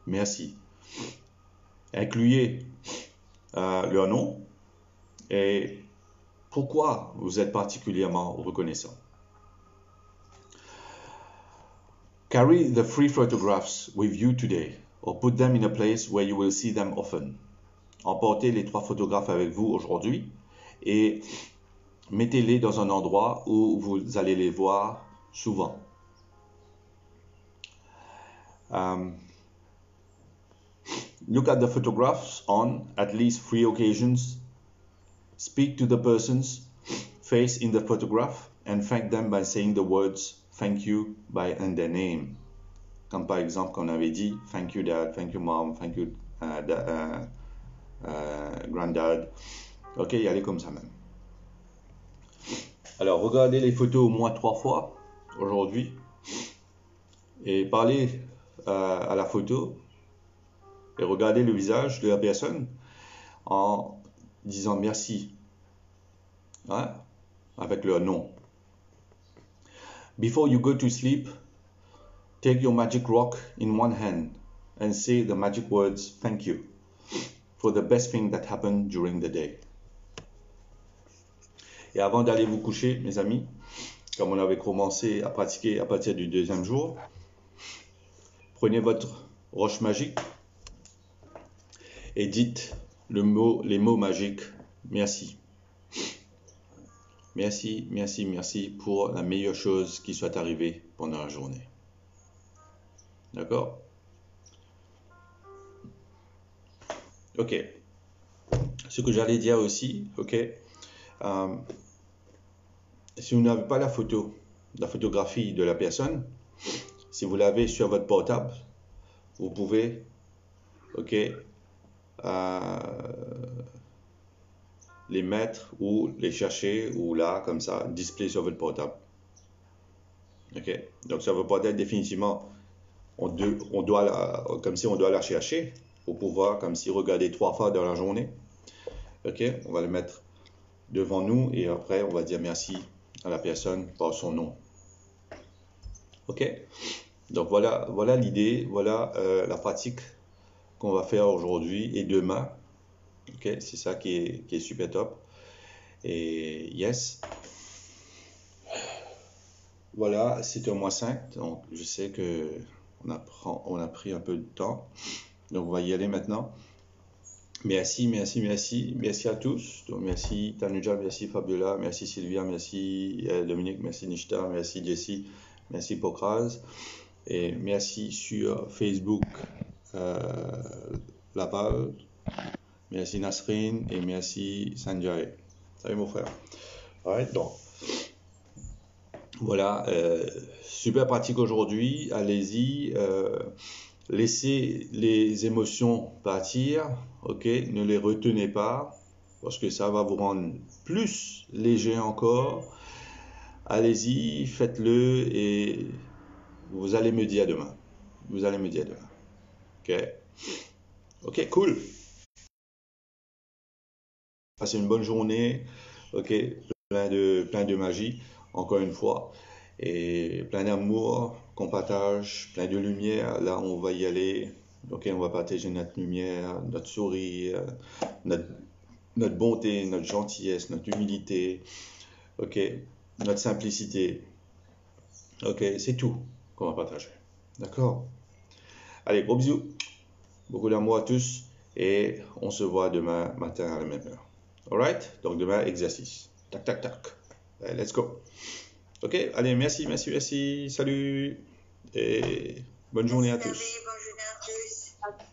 Merci. Incluez leur nom et pourquoi vous êtes particulièrement reconnaissant. Carry the 3 photographs with you today or put them in a place where you will see them often. Emportez les 3 photographes avec vous aujourd'hui et mettez-les dans un endroit où vous allez les voir souvent. Look at the photographs on at least 3 occasions. Speak to the person's face in the photograph and thank them by saying the words thank you and their name. Comme par exemple qu'on avait dit thank you dad, thank you mom, thank you granddad. Ok, y aller comme ça même. Alors regardez les photos au moins 3 fois aujourd'hui et parlez à la photo et regardez le visage de la personne en disant merci, hein, avec leur nom. Before you go to sleep, take your magic rock in one hand and say the magic words thank you for the best thing that happened during the day. Et avant d'aller vous coucher, mes amis, comme on avait commencé à pratiquer à partir du 2e jour, prenez votre roche magique et dites les mots magiques merci. Merci, merci, merci pour la meilleure chose qui soit arrivée pendant la journée. D'accord? Ok. Ce que j'allais dire aussi, ok. Si vous n'avez pas la photographie de la personne, si vous l'avez sur votre portable, vous pouvez, ok, les mettre ou les chercher ou là, comme ça, display sur votre portable. Ok, donc ça ne veut pas être définitivement, on doit comme si on doit la chercher pour pouvoir, comme si regarder 3 fois dans la journée. Ok, on va le mettre devant nous et après on va dire merci à la personne par son nom. Ok, donc voilà l'idée, voilà la pratique qu'on va faire aujourd'hui et demain. Ok, c'est ça qui est super top. Et yes. Voilà, c'est un mois 5, donc je sais que on a pris un peu de temps. Donc, on va y aller maintenant. Merci à tous. Donc, merci Tanuja, merci Fabiola, merci Sylvia, merci Dominique, merci Nishta, merci Jessie, merci Pokraz. Et merci sur Facebook Laval, merci Nasrin et merci Sanjay. Salut mon frère. Alright, donc voilà, super pratique aujourd'hui. Allez-y, laissez les émotions partir, ok? Ne les retenez pas parce que ça va vous rendre plus léger encore. Allez-y, faites-le et vous allez me dire demain. Ok? Ok, cool. Passez une bonne journée. Ok, plein de magie, encore une fois. Et plein d'amour qu'on partage, plein de lumière. Là, on va y aller. Ok, on va partager notre lumière, notre sourire, notre bonté, notre gentillesse, notre humilité. Ok, notre simplicité. Ok, c'est tout qu'on va partager. D'accord? Allez, gros bisous. Beaucoup d'amour à tous. Et on se voit demain matin à la même heure. Alright? Donc demain, exercice. Tac, tac, tac. Allez, let's go. Ok, allez, merci. Salut. Et bonne journée à tous.
Bonne journée à tous.